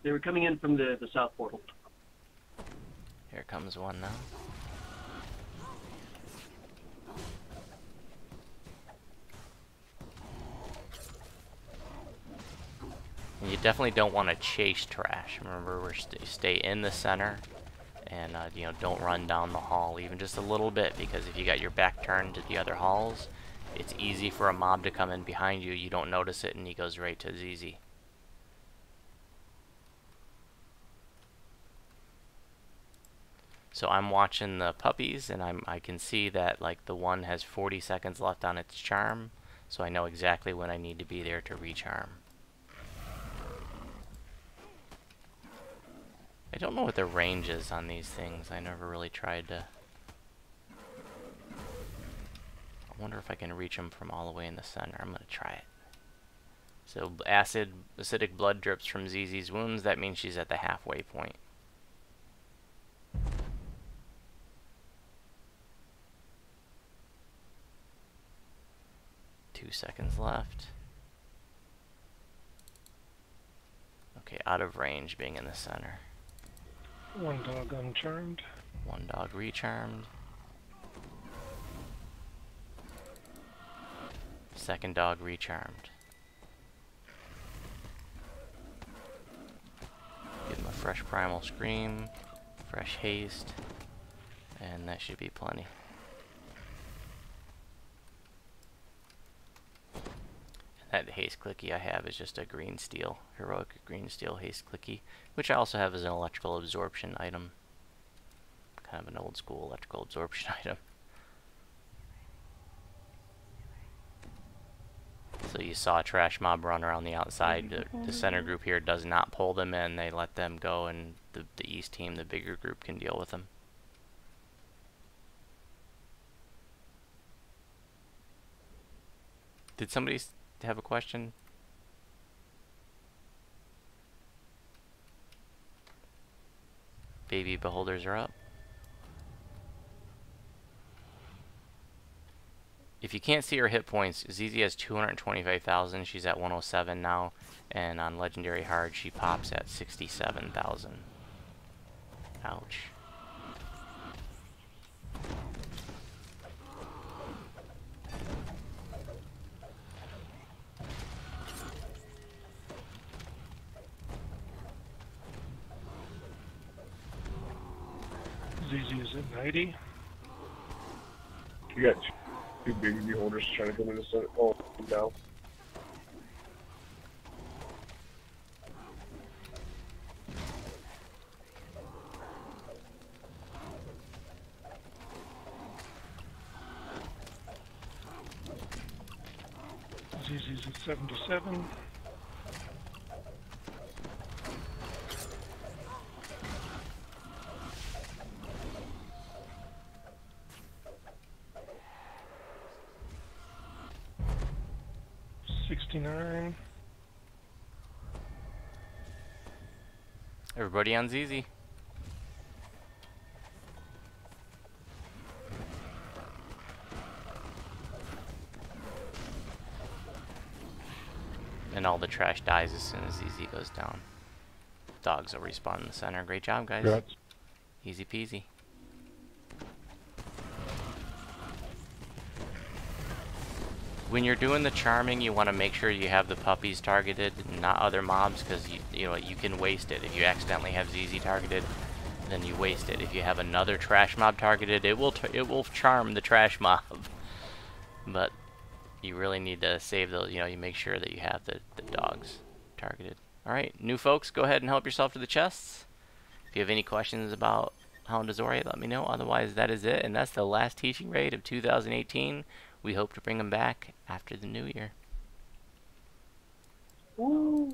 Speaker 3: They were coming in from the south portal.
Speaker 1: Here comes one now. And you definitely don't want to chase trash. Remember, stay in the center, and don't run down the hall even just a little bit, because if you got your back turned to the other halls, it's easy for a mob to come in behind you. You don't notice it, and he goes right to ZZ. So I'm watching the puppies, and I can see that like the one has 40 seconds left on its charm, so I know exactly when I need to be there to recharm. I don't know what the range is on these things. I never really tried to... I wonder if I can reach them from all the way in the center. I'm gonna try it. So acidic blood drips from ZZ's wounds. That means she's at the halfway point. Two seconds left. Okay, out of range being in the center.
Speaker 5: One dog uncharmed.
Speaker 1: One dog recharmed. Second dog recharmed. Give him a fresh Primal Scream, fresh haste, and that should be plenty. That haste clicky I have is just a green steel, heroic green steel haste clicky, which I also have as an electrical absorption item. Kind of an old school electrical absorption item. So you saw a trash mob run around the outside. The center group here does not pull them in. They let them go, and the east team, the bigger group, can deal with them. Did somebody have a question? Baby beholders are up. If you can't see her hit points, ZZ has 225,000. She's at 107 now, and on Legendary Hard she pops at 67,000. Ouch.
Speaker 5: ZZ is at 90.
Speaker 4: You got two baby beholders trying to come in the center. Oh, now.
Speaker 5: ZZ's at 77.
Speaker 1: Everybody on ZZ. And all the trash dies as soon as ZZ goes down. Dogs will respawn in the center. Great job, guys.
Speaker 5: Congrats.
Speaker 1: Easy peasy. When you're doing the charming, you want to make sure you have the puppies targeted, not other mobs, because you know you can waste it. If you accidentally have ZZ targeted, then you waste it. If you have another trash mob targeted, it will charm the trash mob. But you really need to save those. You know, you make sure that you have the dogs targeted. All right, new folks, go ahead and help yourself to the chests. If you have any questions about Hound of Xoriat, let me know. Otherwise, that is it, and that's the last teaching raid of 2018. We hope to bring them back after the new year.
Speaker 3: Woo.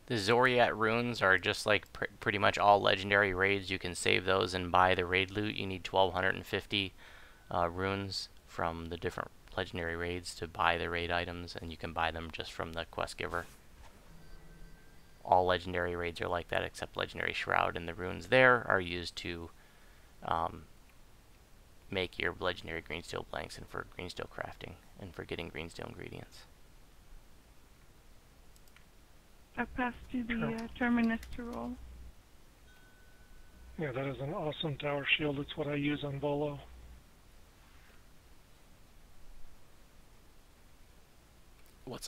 Speaker 1: The Xoriat runes are just like pretty much all legendary raids. You can save those and buy the raid loot. You need 1,250 runes from the different legendary raids to buy the raid items, and you can buy them just from the quest giver. All legendary raids are like that except Legendary Shroud, and the runes there are used to make your legendary greensteel blanks and for greensteel crafting and for getting greensteel ingredients.
Speaker 6: I passed you the terminus to roll.
Speaker 5: Yeah, that is an awesome tower shield. It's what I use on Volo.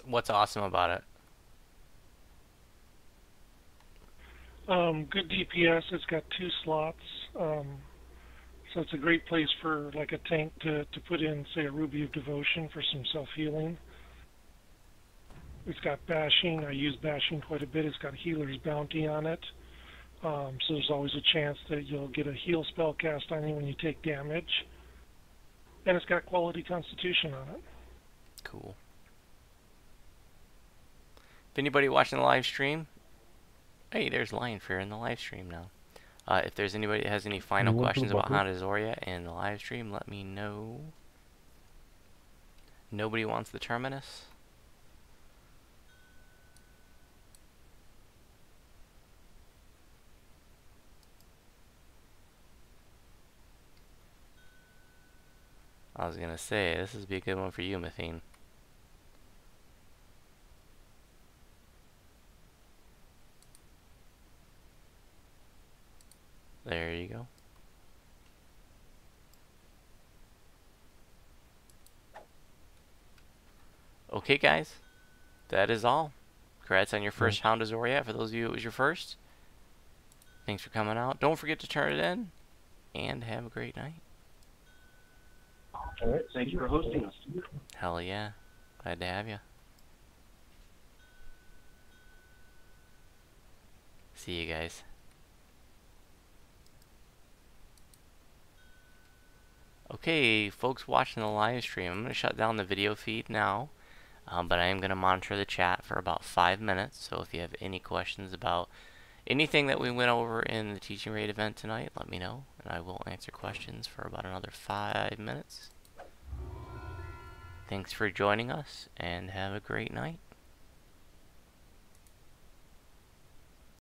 Speaker 1: What's awesome about it?
Speaker 5: Good DPS. It's got 2 slots, so it's a great place for like a tank to put in, say, a Ruby of Devotion for some self-healing. It's got bashing. I use bashing quite a bit. It's got Healer's Bounty on it, so there's always a chance that you'll get a heal spell cast on you when you take damage. And it's got quality Constitution on it.
Speaker 1: Cool. If anybody watching the live stream, hey, there's Lion Fear in the live stream now. If there's anybody that has any final questions about Hound of Xoriat in the live stream, let me know. Nobody wants the terminus? I was gonna say, this would be a good one for you, Methane. There you go. Okay, guys. That is all. Congrats on your first Hound of Xoriat. For those of you it was your first. Thanks for coming out. Don't forget to turn it in. And have a great night.
Speaker 3: All right. Thank you for hosting us.
Speaker 1: Hell yeah. Glad to have you. See you guys. Okay, folks watching the live stream, I'm going to shut down the video feed now, but I am going to monitor the chat for about 5 minutes, so if you have any questions about anything that we went over in the Teaching Raid event tonight, let me know, and I will answer questions for about another 5 minutes. Thanks for joining us, and have a great night.